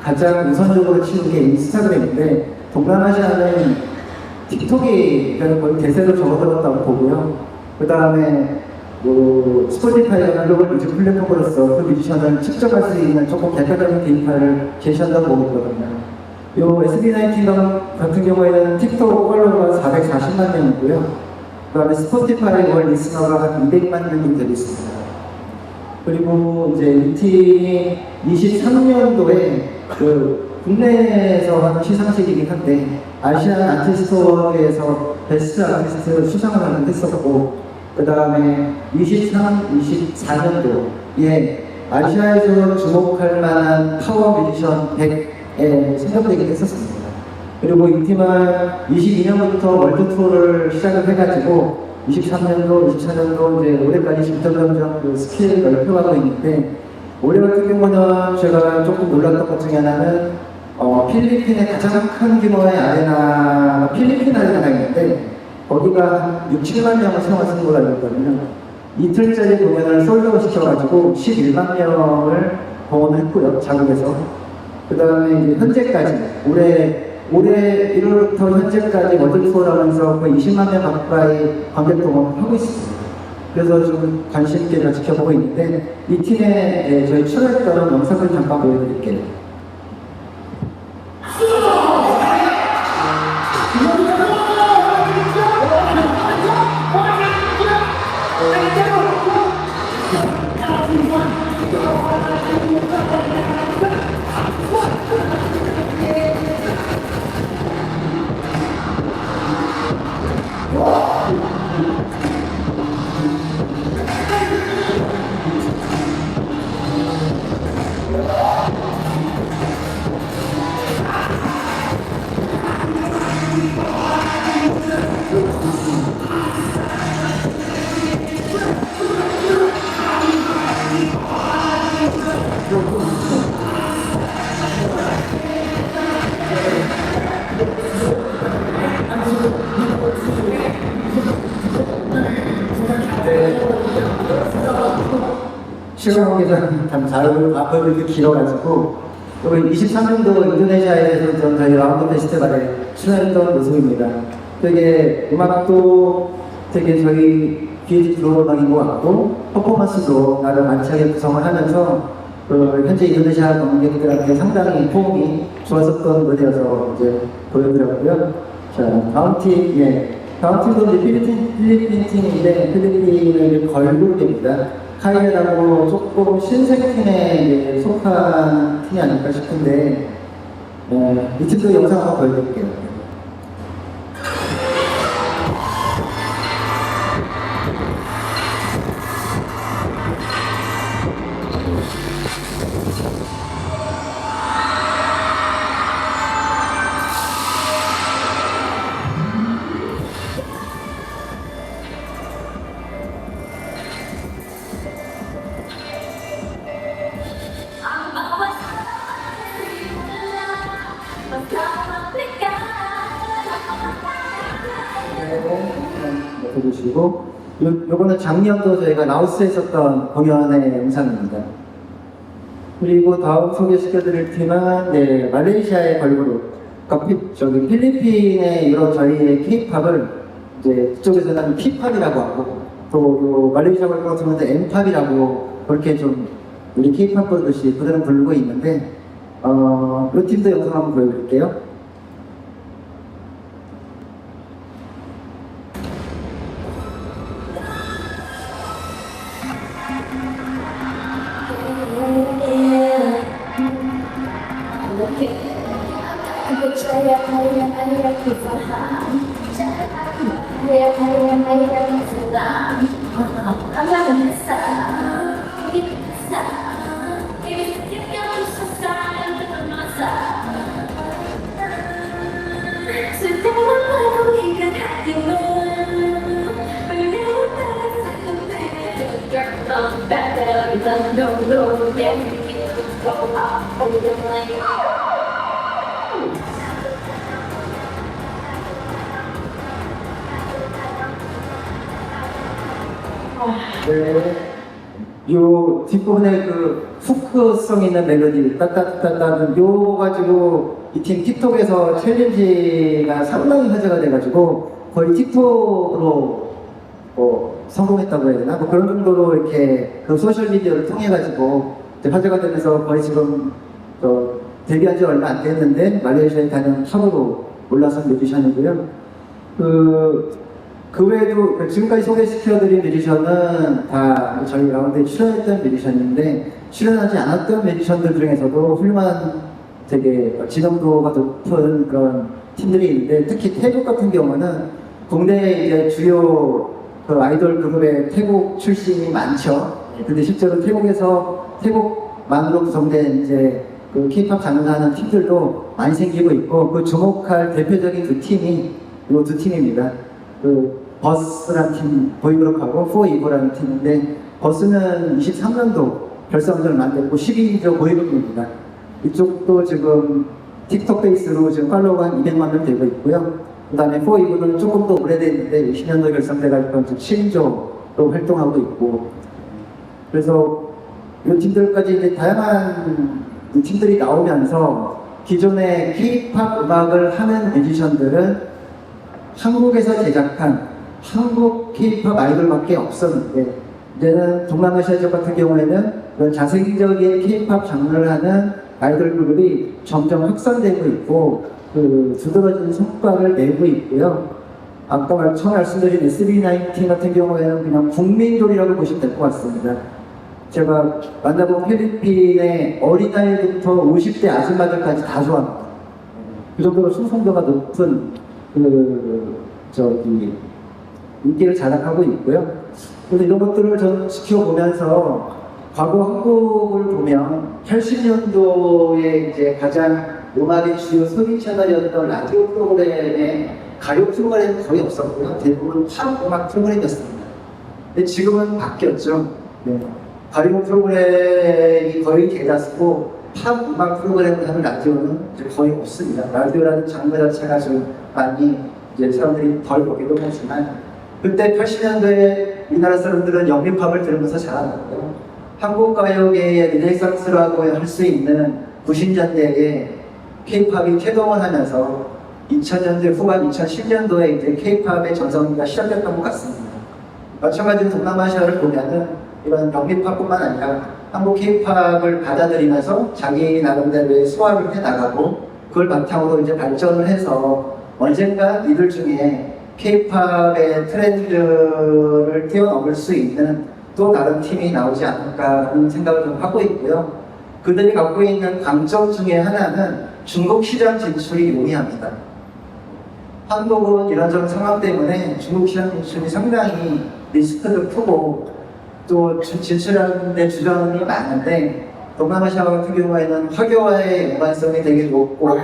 가장 우선적으로 치는 게 인스타그램인데 동남아시아는 틱톡이 거의 대세로 접어들었다고 보고요. 그 다음에 스포티파이가 글로벌 뮤직 플랫폼으로서 그 뮤지션을 측정할 수 있는 조금 객관적인 데이터를 제시한다고 보고 있거든요. 요 SB19 같은 경우에는 틱톡 팔로워가 440만 명이고요. 그 다음에 스포티파이 월 리스너가 한 200만 명이 되고 있습니다. 그리고 이제 이 팀이 23년도에 국내에서 하는 시상식이긴 한데 아시안 아티스트 어워드에서 베스트 아티스트 수상을 했었고 그 다음에 23-24년도에 아시아에서 주목할 만한 파워 뮤지션 100에 선정되기도 했었습니다. 그리고 이 팀은 22년부터 월드 투어를 시작을 해가지고 23년도, 24년도 이제 올해까지 점점 그 스케일을 넓혀가고 있는데 올해 같은 경우는 제가 조금 놀랐던 것 중에 하나는 필리핀의 가장 큰 규모의 아레나가 필리핀 아레나가 있는데 거기가 한 6, 7만 명을 채워쓰는 걸로 알고 있거든요. 이틀짜리 공연을 솔드아웃 시켜가지고 11만 명을 공헌을 했고요, 자국에서. 그 다음에 이제 현재까지 올해 1월부터 현재까지 월드 투어를 하면서 거의 20만 명 가까이 관객 동원을 하고 있습니다. 그래서 좀 관심 있게 잘 지켜보고 있는데 이 팀에 저희 출연했던 영상을 잠깐 보여드릴게요. 시간관계상 참 잘 앞으로 길어가지고 또 23년도 인도네시아에서 전 저희 라운드 페스티벌에 출연했던 모습입니다. 되게 음악도 되게 저희 귀에 들어오는 음악인 것 같고 퍼포먼스도 나름 알차게 구성을 하면서 현재 인도네시아 관객들한테 상당히 호응이 좋았었던 무대여서 이제 보여드렸고요. 자, 다음 팀, 다음 팀도 이제 필리핀 팀인데 필리핀의 걸그룹입니다. 카이라고 조금 신생팀에 속한 팀이 아닐까 싶은데 이 팀도 영상 한번 보여드릴게요. 보시고 요거는 작년도 저희가 라오스에 있었던 공연의 영상입니다. 그리고 다음 소개시켜드릴 팀은 말레이시아의 걸그룹. 그러니까 저기 필리핀의 이런 저희의 K-팝을 이제 그쪽에서는 P-팝이라고 하고 또 말레이시아 걸그룹 같은 경우는 M-팝이라고 그렇게 좀 우리 K-팝 부르듯이 그들은 부르고 있는데 이 팀도 영상 한번 보여드릴게요. 요 뒷부분에 그 후크성 있는 멜로디 따따따따는 요 가지고 이 팀 틱톡에서 챌린지가 상당히 화제가 돼가지고 거의 틱톡으로 성공했다고 해야 되나? 그런 정도로 이렇게 그 소셜 미디어를 통해 가지고 화제가 되면서 거의 지금 데뷔한 지 얼마 안 됐는데 말레이시아에 가는 탑으로 올라선 뮤지션이고요. 그 외에도 지금까지 소개시켜드린 뮤지션은 다 저희 라운드에 출연했던 뮤지션인데 출연하지 않았던 뮤지션들 중에서도 훌륭한 되게 지명도가 높은 그런 팀들이 있는데 특히 태국 같은 경우는 국내 이제 주요 그 아이돌 그룹의 태국 출신이 많죠. 근데 실제로 태국만으로 구성된 이제 그 K-팝 장르를 하는 팀들도 많이 생기고 있고 그 주목할 대표적인 두 팀이 이 두 팀입니다. 그 버스라는 팀, 보이그룹하고 포이브라는 팀인데 버스는 23년도 결성전을 만들고 12인조 보이그룹입니다. 이쪽도 지금 틱톡 베이스로 지금 팔로우가 한 200만 명 되고 있고요. 그 다음에 포이브는 조금 더 오래됐는데 20년도 결성돼가지고 지금 7인조로 활동하고 있고 그래서 이 팀들까지 이제 다양한 팀들이 나오면서 기존의 K-팝 음악을 하는 뮤지션들은 한국에서 제작한 한국 K-팝 아이돌밖에 없었는데 이제는 동남아시아 지역 같은 경우에는 그런 자생적인 K-팝 장르를 하는 아이돌 그룹이 점점 확산되고 있고 두드러진 성과를 내고 있고요. 아까 처음 말씀드린 SB19 같은 경우에는 그냥 국민돌이라고 보시면 될 것 같습니다. 제가 만나본 필리핀의 어린아이부터 50대 아줌마들까지 다 좋아합니다. 그 정도로 충성도가 높은 인기를 자랑하고 있고요. 그래서 이런 것들을 저는 지켜보면서 과거 한국을 보면 80년도에 이제 가장 음악의 주요 소비 채널이었던 라디오 프로그램에 가요 프로그램은 거의 없었고요. 대부분 팝 음악 프로그램이었습니다. 근데 지금은 바뀌었죠. 가요 프로그램이 거의 대다수고 팝 음악 프로그램을 하는 라디오는 이제 거의 없습니다. 라디오라는 장르 자체가 좀 많이 이제 사람들이 덜 보기도 하지만 그때 80년도에 우리나라 사람들은 영미팝을 들으면서 자랐는데요. 한국 가요계의 르네상스라고 할 수 있는 90년대에 K-팝이 태동을 하면서 2000년대 후반 2010년도에 이제 K-팝의 전성기가 시작됐던 것 같습니다. 마찬가지로 동남아시아를 보면은 이런 영미팝뿐만 아니라 한국 K-팝을 받아들이면서 자기 나름대로의 소화를 해 나가고 그걸 바탕으로 이제 발전을 해서 언젠가 이들 중에 K-팝의 트렌드를 뛰어넘을 수 있는 또 다른 팀이 나오지 않을까 하는 생각을 좀 하고 있고요. 그들이 갖고 있는 강점 중에 하나는 중국 시장 진출이 용이합니다. 한국은 이런저런 상황 때문에 중국 시장 진출이 상당히 리스크도 크고 또 진출하는 데 주저함이 많은데 동남아시아 같은 경우에는 화교와의 연관성이 되게 높고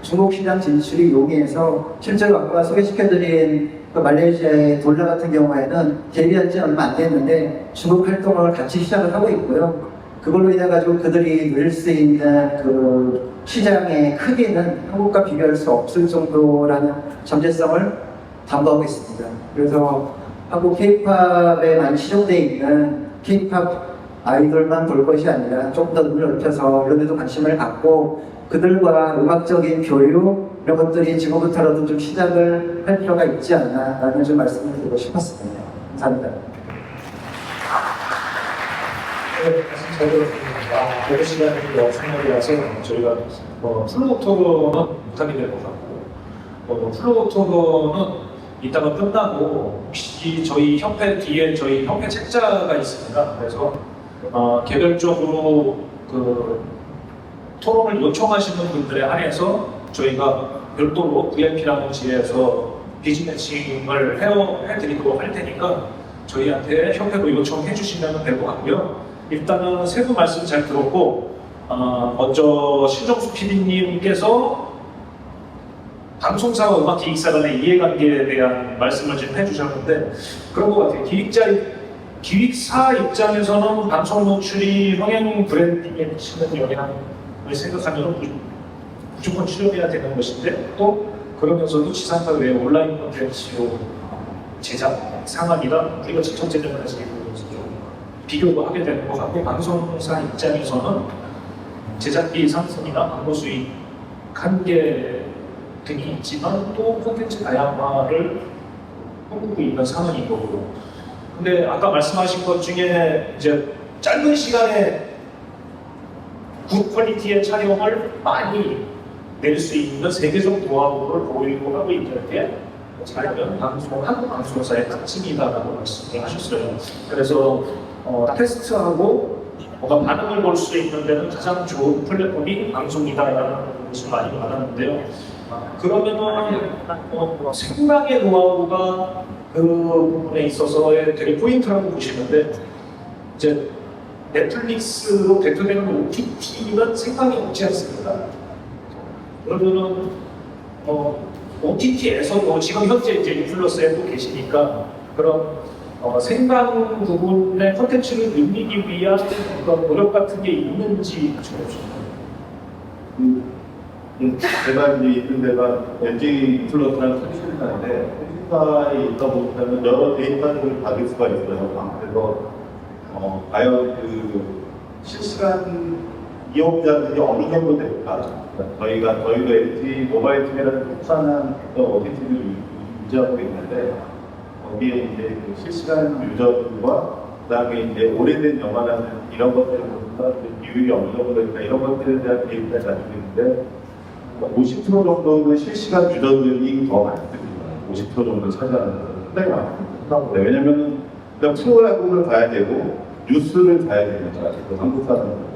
중국 시장 진출이 용이해서 실제로 아까 소개시켜드린 그 말레이시아의 돌라 같은 경우에는 데뷔한 지 얼마 안 됐는데 중국 활동을 같이 시작을 하고 있고요. 그걸로 인해 가지고 그들이 누릴 수 있는 그 시장의 크기는 한국과 비교할 수 없을 정도라는 잠재성을 담보하고 있습니다. 그래서 한국 K-팝에 많이 시종되어 있는 K-팝 아이돌만 볼 것이 아니라 좀 더 눈을 넓혀서 이런 데도 관심을 갖고 그들과 음악적인 교류 이런 것들이 지금부터라도 좀 시작을 할 필요가 있지 않나라는 좀 말씀을 드리고 싶었습니다. 감사합니다. 네, 말씀 잘 들었습니다. 배우 시간이 생각이라서 저희가 플로우 토론은 못하게 될 것 같고 플로우 토론은 이따가 끝나고 혹시 저희 협회 뒤에 저희 협회 책자가 있습니다. 그래서 개별적으로 그 토론을 요청하시는 분들에 한해서 저희가 별도로 VIP라는 지에서 비즈매칭을 해드리도록 할 테니까 저희한테 협회로 요청해 주시면 될 것 같고요. 일단은 세부 말씀 잘 들었고 먼저 신정수 PD님께서 방송사와 음악기획사 간의 이해관계에 대한 말씀을 지금 해주셨는데 그런 것 같아요. 기획사 입장에서는 방송 노출이 흥행 브랜딩에 미치는 영향을 생각하면 무조건 출연해야 되는 것인데 또 그러면서도 지상파 외에 온라인 콘텐츠로 제작 상황이랑 우리가 직접 제작을 해서 좀 비교도 하게 되는 것 같고 방송사 입장에서는 제작비 상승이나 광고 수익 한계 등이 있지만 또 콘텐츠 다양화를 꿈꾸고 있는 상황인 거고 근데 아까 말씀하신 것 중에 이제 짧은 시간에 굿 퀄리티의 촬영을 많이 낼 수 있는 세계적 노하우를 보이고 하고 있는데 잘하면 한국 방송사의 특징이다라고 말씀을 하셨어요. 그래서 테스트하고 뭔가 반응을 볼 수 있는 데는 가장 좋은 플랫폼이 방송이다라는 것을 많이 받았는데요. 그러면은 생각의 노하우가 그 부분에 있어서의 되게 포인트라고 보시는데 이제 넷플릭스로 대표되는 OTT는 생각이 없지 않습니까? 그러면은 OTT에서도 지금 현재 이제 인플루언서에 또 계시니까 그런 생방 부분의 콘텐츠를 늘리기 위한 그런 노력 같은 게 있는지 여쭤보죠. 제가 이제 있는 데가 LG 인플루언서라는 통신사인데 통신사에 있다 보면 여러 데이터들을 받을 수가 있어요. 그래서 과연 그 실시간 이용자들이 어느 정도 될까? 저희도 LG 모바일 TV라는 국산한 OTT를 유지하고 있는데 거기에 이제 그 실시간 유저들과 그다음에 이제 오래된 영화라는 이런 것들보다 비율이 어느 정도 될까 이런 것들에 대한 데이터를 가지고 있는데 50% 정도는 실시간 유저들이 더 많습니다. 50% 정도 차지하는 거 상당히 많습니다. 네, 왜냐면은 그냥 프로그램을 봐야 되고 뉴스를 봐야 됩니다. 한국 사람들.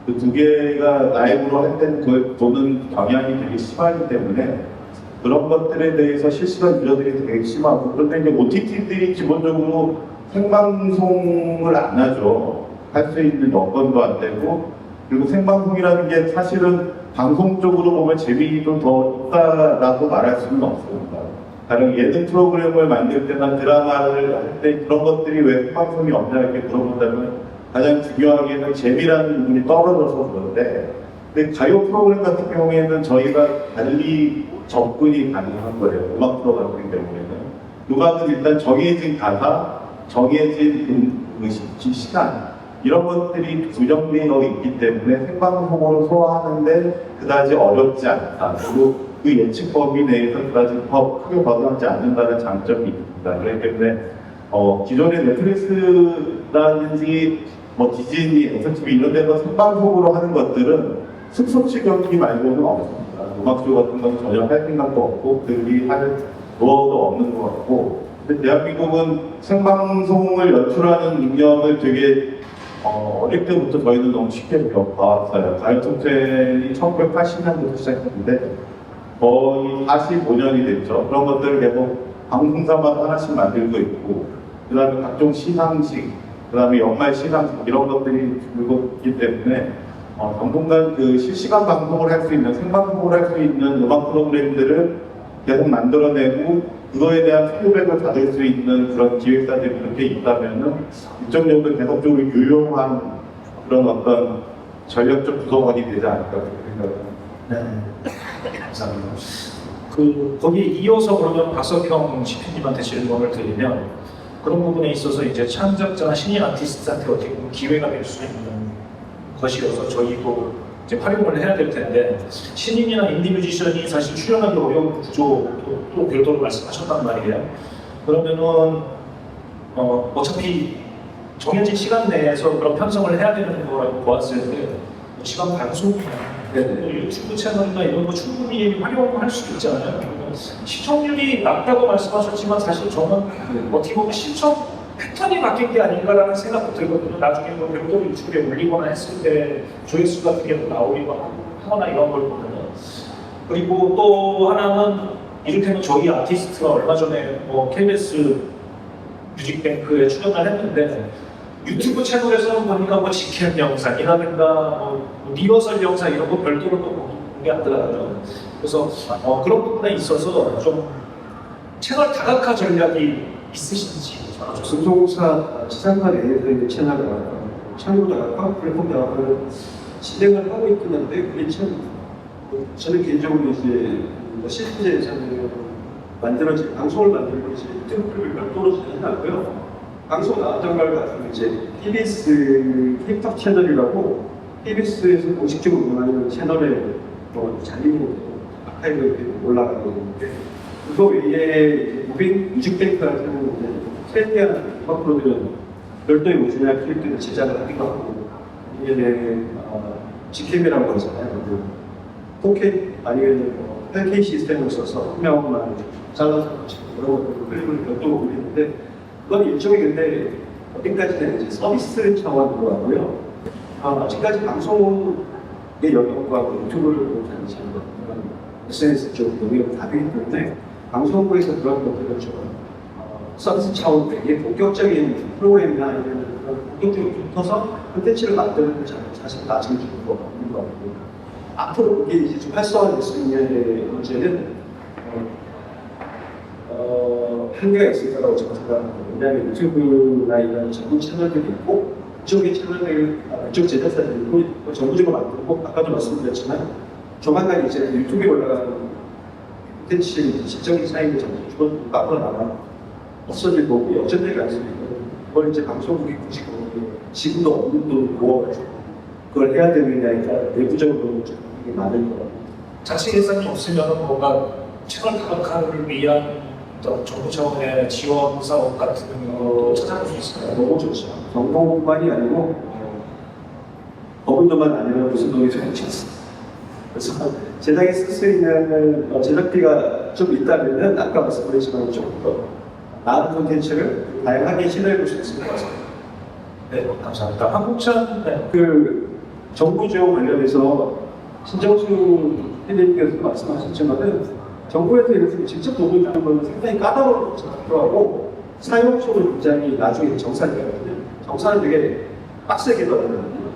그 두 개가 라이브로 할 때는 그걸 보는 경향이 되게 심하기 때문에 그런 것들에 대해서 실시간 유저들이 되게 심하고 그런데 이제 OTT들이 기본적으로 생방송을 안 하죠. 할 수 있는 여건도 안 되고 그리고 생방송이라는 게 사실은 방송적으로 보면 재미도 더 있다라고 말할 수는 없습니다. 다른 예능 프로그램을 만들 때나 드라마를 할 때 그런 것들이 왜 생방송이 없냐 이렇게 물어본다면 가장 중요하게는 재미라는 부분이 떨어져서 그런데 근데 가요 프로그램 같은 경우에는 저희가 달리 접근이 가능한 거예요. 음악 프로 같은 경우에는 음악은 일단 정해진 가사, 정해진 시간 이런 것들이 규정되어 있기 때문에 생방송으로 소화하는데 그다지 어렵지 않다. 그리고 그 예측 범위 내에서 그다지 크게 벗어나지 않는다는 장점이 있습니다. 그렇기 때문에 기존의 넷플릭스라든지 뭐 디즈니, FTV 이런 데서 생방송으로 하는 것들은 숙소치 경기 말고는 없습니다. 음악쇼 같은 건 전혀 할 생각도 없고 그들이 할 노하우도 없는 것 같고, 근데 대한민국은 생방송을 연출하는 능력을 되게 어릴 때부터 저희는 너무 쉽게 배워봤어요. 가요톱텐이 1980년부터 시작했는데 거의 45년이 됐죠. 그런 것들을 계속 방송사마다 하나씩 만들고 있고, 그 다음에 각종 시상식, 그 다음에 연말 시상식 이런 것들이 줄고 있기 때문에 당분간 그 실시간 방송을 할 수 있는, 생방송을 할 수 있는 음악 프로그램들을 계속 만들어내고 그거에 대한 피드백을 받을 수 있는 그런 기획사들이 그렇게 있다면은 일정 정도 계속적으로 유용한 그런 어떤 전략적 구성원이 되지 않을까 그렇게 생각합니다. 네, 감사합니다. 거기에 이어서 그러면 박석형 CP님한테 질문을 드리면, 그런 부분에 있어서 이제 창작자나 신인 아티스트한테 어떻게 보면 기회가 될 수 있는 것이어서 저희도 이제 활용을 해야 될 텐데, 신인이나 인디 뮤지션이 사실 출연하기 어려운 구조도 또 별도로 말씀하셨단 말이에요. 그러면은 어차피 정해진 시간 내에서 그런 편성을 해야 되는 거라고 보았을 때 시간 방송이나 유튜브 채널이나 이런 거 충분히 활용할 수 있잖아요. 시청률이 낮다고 말씀하셨지만 사실 저는 어떻게 보면 시청 패턴이 바뀐 게 아닌가라는 생각도 들거든요. 나중에 뭐 별도로 유튜브에 올리거나 했을 때 조회수 같은 게 나오기도 하거나 이런 걸 보면, 그리고 또 하나는 이를테면 저희 아티스트가 얼마 전에 뭐 KBS 뮤직뱅크에 출연을 했는데 유튜브 채널에서는 보니까 뭐 직캠 영상이라든가 뭐 리허설 영상 이런 거 별도로 또 공개하더라고요. 그래서 그런 부분에 있어서 좀 채널 다각화 전략이 있으신지. 방송사 시상과 내에서의 채널 창구 다각화, 플랫폼 다각화를 진행을 하고 있긴 한데 그게 참 저는 개인적으로 이제 시스템에서는 만들어진 방송을 만들고 이제 유튜브를 별도로 진행하고요. 방송 나왔던 걸 가지고 이제 KBS K-팝 채널이라고 KBS에서 공식적으로 운영하는 채널에 잘리고 아카이브에 올라가고 있는데, 그거 외에 무빙 뮤직뱅크 같은 세계한 음악 프로들은 별도의 오리지널 클립들을 제작을 하기도 하고, 이게 GK이라고 하잖아요. 4K 아니면 8K 시스템을 써서 한 명만 잘라서 그런 것들을 클립을 별도로 올리는데, 그건 일종의 근데 어디까지는 이제 서비스 차원으로 하고요. 아직까지 방송의 영역과 유튜브를 다니시는 SNS 쪽 영역이 다 되기 때문에 방송국에서 그런 것들을 좀 서비스 차원 되게 본격적인 프로그램이나 이런 본격적으로 붙어서 콘텐츠를 만드는 사실 나중에 주는 거 같은 것 같고, 앞으로 그게 이제 좀 활성화될 수 있는 문제는 한계가 있을 거라고 저는 생각합니다. 왜냐하면 유튜브나 이런 전문 채널들이 있고 그쪽의 채널을 그쪽 제작사들이 있고 정부적으로 만들고, 아까도 말씀드렸지만 조만간 이제 유튜브에 올라가는 콘텐츠 실적인 차이를 점점 앞으로 나가 없어질 거고 역전될 가능성이 있거든요. 그걸 이제 방송국이 굳이 지금도 없는 돈을 모아가지고 그걸 해야 되느냐에 따라 내부적으로 좀 많을 것 같아요. 자체 예산이 없으면 뭔가 채널 다각화를 위한 정부 차원의 지원 사업 같은 것도 찾아볼 수 있어요. 너무 좋죠. 정보뿐만이 아니고 법원도만 아니라 무슨 돈이 좀 있습니다. 그래서 제작에 쓸 수 있는 제작비가 좀 있다면 아까 말씀드렸지만 조금 더 나은 콘텐츠를 다양하게 시도해볼 수 있을 것 같습니다. 네, 감사합니다. 한국찬 그 정부 지원 관련해서 신정수 PD님께서 말씀하셨지만은 정부에서 이렇게 직접 돈을 주는 건 상당히 까다롭고 사용적으로 굉장히 나중에 정산이 되거든요. 정산은 되게 빡세게 받거든요.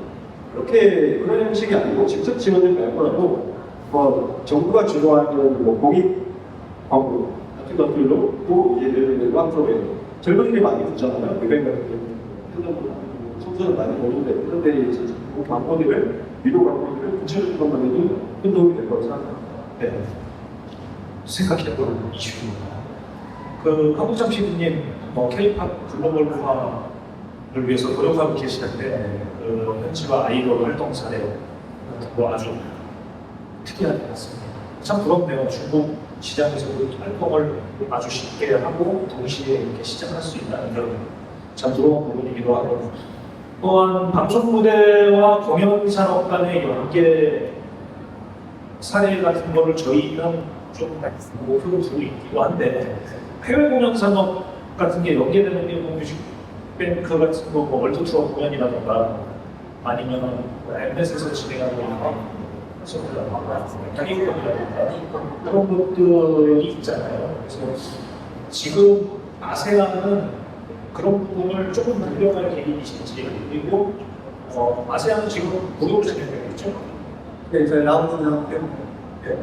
그렇게 그런 형식이 아니고 직접 지원을 말고라도 정부가 주도하는 공익 광고 같은 것들로 또 예를 들면 음악 프로그램 젊은이들이 많이 보잖아요. 이벤트 같은 경우는 청소년 많이 보는데 그런데 이제 광고들을 유료 광고들을 붙여주는 것만 해도 큰 도움이 될 거라고 생각합니다. 네. 생각해볼 이슈입니다. 한국장 PD님, K-팝 글로벌화 위해서 노력하고 계시는데 그 현지와 아이돌 활동 사례 같은 거 아주 특이한 것 같습니다. 참 부럽네요. 중국 시장에서 그 활동을 아주 쉽게 하고 동시에 이렇게 시작할 수 있다는 점 참 부러운 부분이기도 하고, 또한 방송 무대와 공연 산업 간의 연계 사례 같은 거를 저희는 좀 목표로 두고 있기도 한데, 해외 공연 산업 같은 게 연계되는 게 뭐 뮤직뱅크 같은 거, 뭐 월드 투어 공연이라던가 아니면 엠넷에서 진행하는 콘서트라던가 타기공연이라던가 그런 것들이 있잖아요. 그래서 지금 아세안은 그런 부분을 조금 늘려갈 계획이신지, 그리고 아세안은 지금 무료로 진행되고 있죠? 네, 저희 라운드는 네.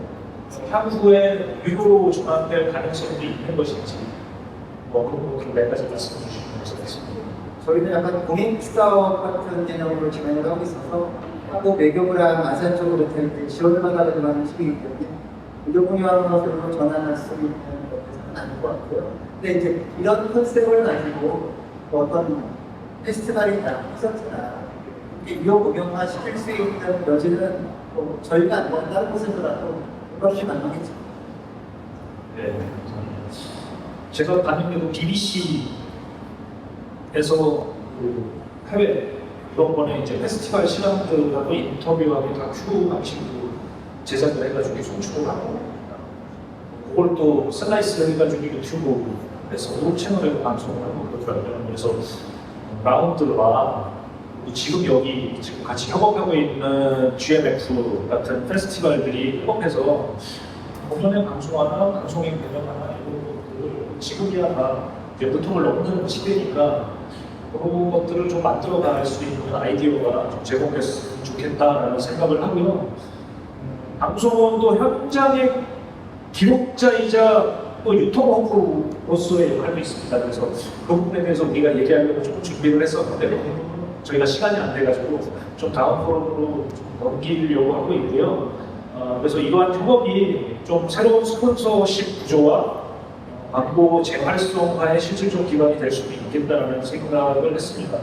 향후에 유료로 전환될 가능성도 있는 것인지, 뭐 그런 부분을 몇 가지 말씀해 주시면 좋겠습니다. 저희는 약간 공익 사업 같은 개념으로 진행을 하고 있어서 한국 외교부랑 아세안 쪽으로 될 지원을 하려고 하는 식이기 때문에 무료 공연으로 전환할 수 있는 것은 아닌 것 같고요. 근데 이제 이런 컨셉을 가지고 어떤 페스티벌이나 콘서트나 유료 공연화 시킬 수 있는 여지는 저희가 아니라 다른 곳에서라도 그것이 가능하겠죠. 네. 제가 가는데도 BBC에서 그 해외 이번 번에 이제 페스티벌 실황들하고 인터뷰하고 다큐 방식으로 제작을 해가지고 송출을 하고, 그걸 또 슬라이스를 해가지고 유튜브에서 그룹 채널에 방송을 하고 그러더라고요. 그래서 라운드와 지금 여기 지금 같이 협업하고 있는 GMF 같은 페스티벌들이 협업해서 공연의 방송화나 방송의 공연화나 이런 것들을 지금이야 다 유통을 넘는 시대니까 그런 것들을 좀 만들어 나갈 수 있는 아이디어가 좀 제공됐으면 좋겠다라는 생각을 하고요. 방송도 현장의 기록자이자 또 유통업으로서의 역할도 있습니다. 그래서 그 부분에 대해서 우리가 얘기하려고 조금 준비를 했었는데 저희가 시간이 안 돼가지고 좀 다음 포럼으로 좀 넘기려고 하고 있고요. 그래서 이러한 협업이 좀 새로운 스폰서십 구조와 광고 재활성화의 실질적 기반이 될 수도 있겠다라는 생각을 했습니다.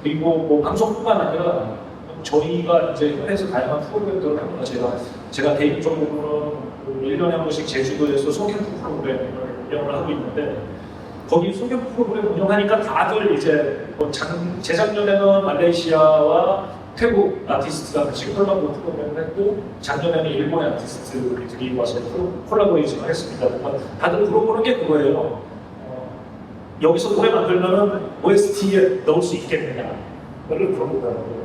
그리고 뭐 방송뿐만 아니라 저희가 이제 협회에서 다양한 프로그램들을 합니다. 제가 개인적으로는 1년에 한 번씩 제주도에서 소개팅 프로그램을 운영을 하고 있는데, 거기 소개 프로그램 운영하니까 다들 이제 뭐 재작년에는 말레이시아와 태국 아티스트가 같이 콜라보 프로그램을 했고, 작년에는 일본의 아티스트들이 와서 콜라보레이션을 했습니다. 다들 물어보는 게 그거예요. 여기서 노래 만들면은 OST에 넣을 수 있겠느냐? 그걸 물어보더라고요.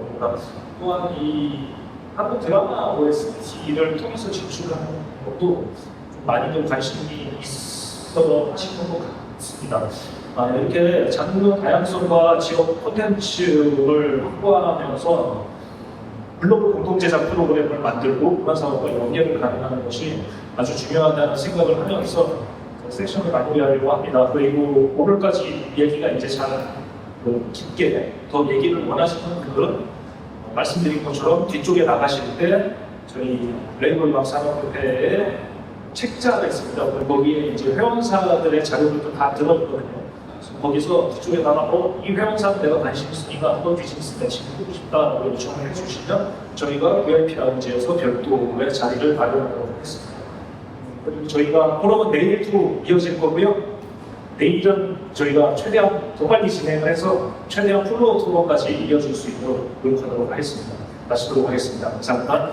또한 이 한국 드라마 OST를 통해서 진출하는 것도 좀 많이들 관심이 있어 하시는 것 같습니다. 이렇게 장르 다양성과 지역 콘텐츠를 확보하면서 글로벌 공동제작 프로그램을 만들고 그런 사업과 연계를 가능하는 것이 아주 중요하다는 생각을 하면서 섹션을 마무리하려고 합니다. 그리고 오늘까지 얘기가 이제 잘 깊게 더 얘기를 원하시는 분들은 말씀드린 것처럼 뒤쪽에 나가실 때 저희 레이블 음악 산업협회에 책자가 있습니다. 거기에 이제 회원사들의 자료들도 다 들어있거든요. 거기서 뒤쪽에다가 이 회원사는 내가 관심 있으니까 한번 비즈니스 매칭 해보고 싶다라고 요청을 해주시면 저희가 VIP 라운지에서 별도의 자리를 마련하도록 하겠습니다. 그리고 저희가 포럼은 내일도 이어질 거고요. 내일은 저희가 최대한 더 빨리 진행을 해서 최대한 플로어 투어까지 이어질 수 있도록 노력하도록 하겠습니다. 마치도록 하겠습니다. 감사합니다.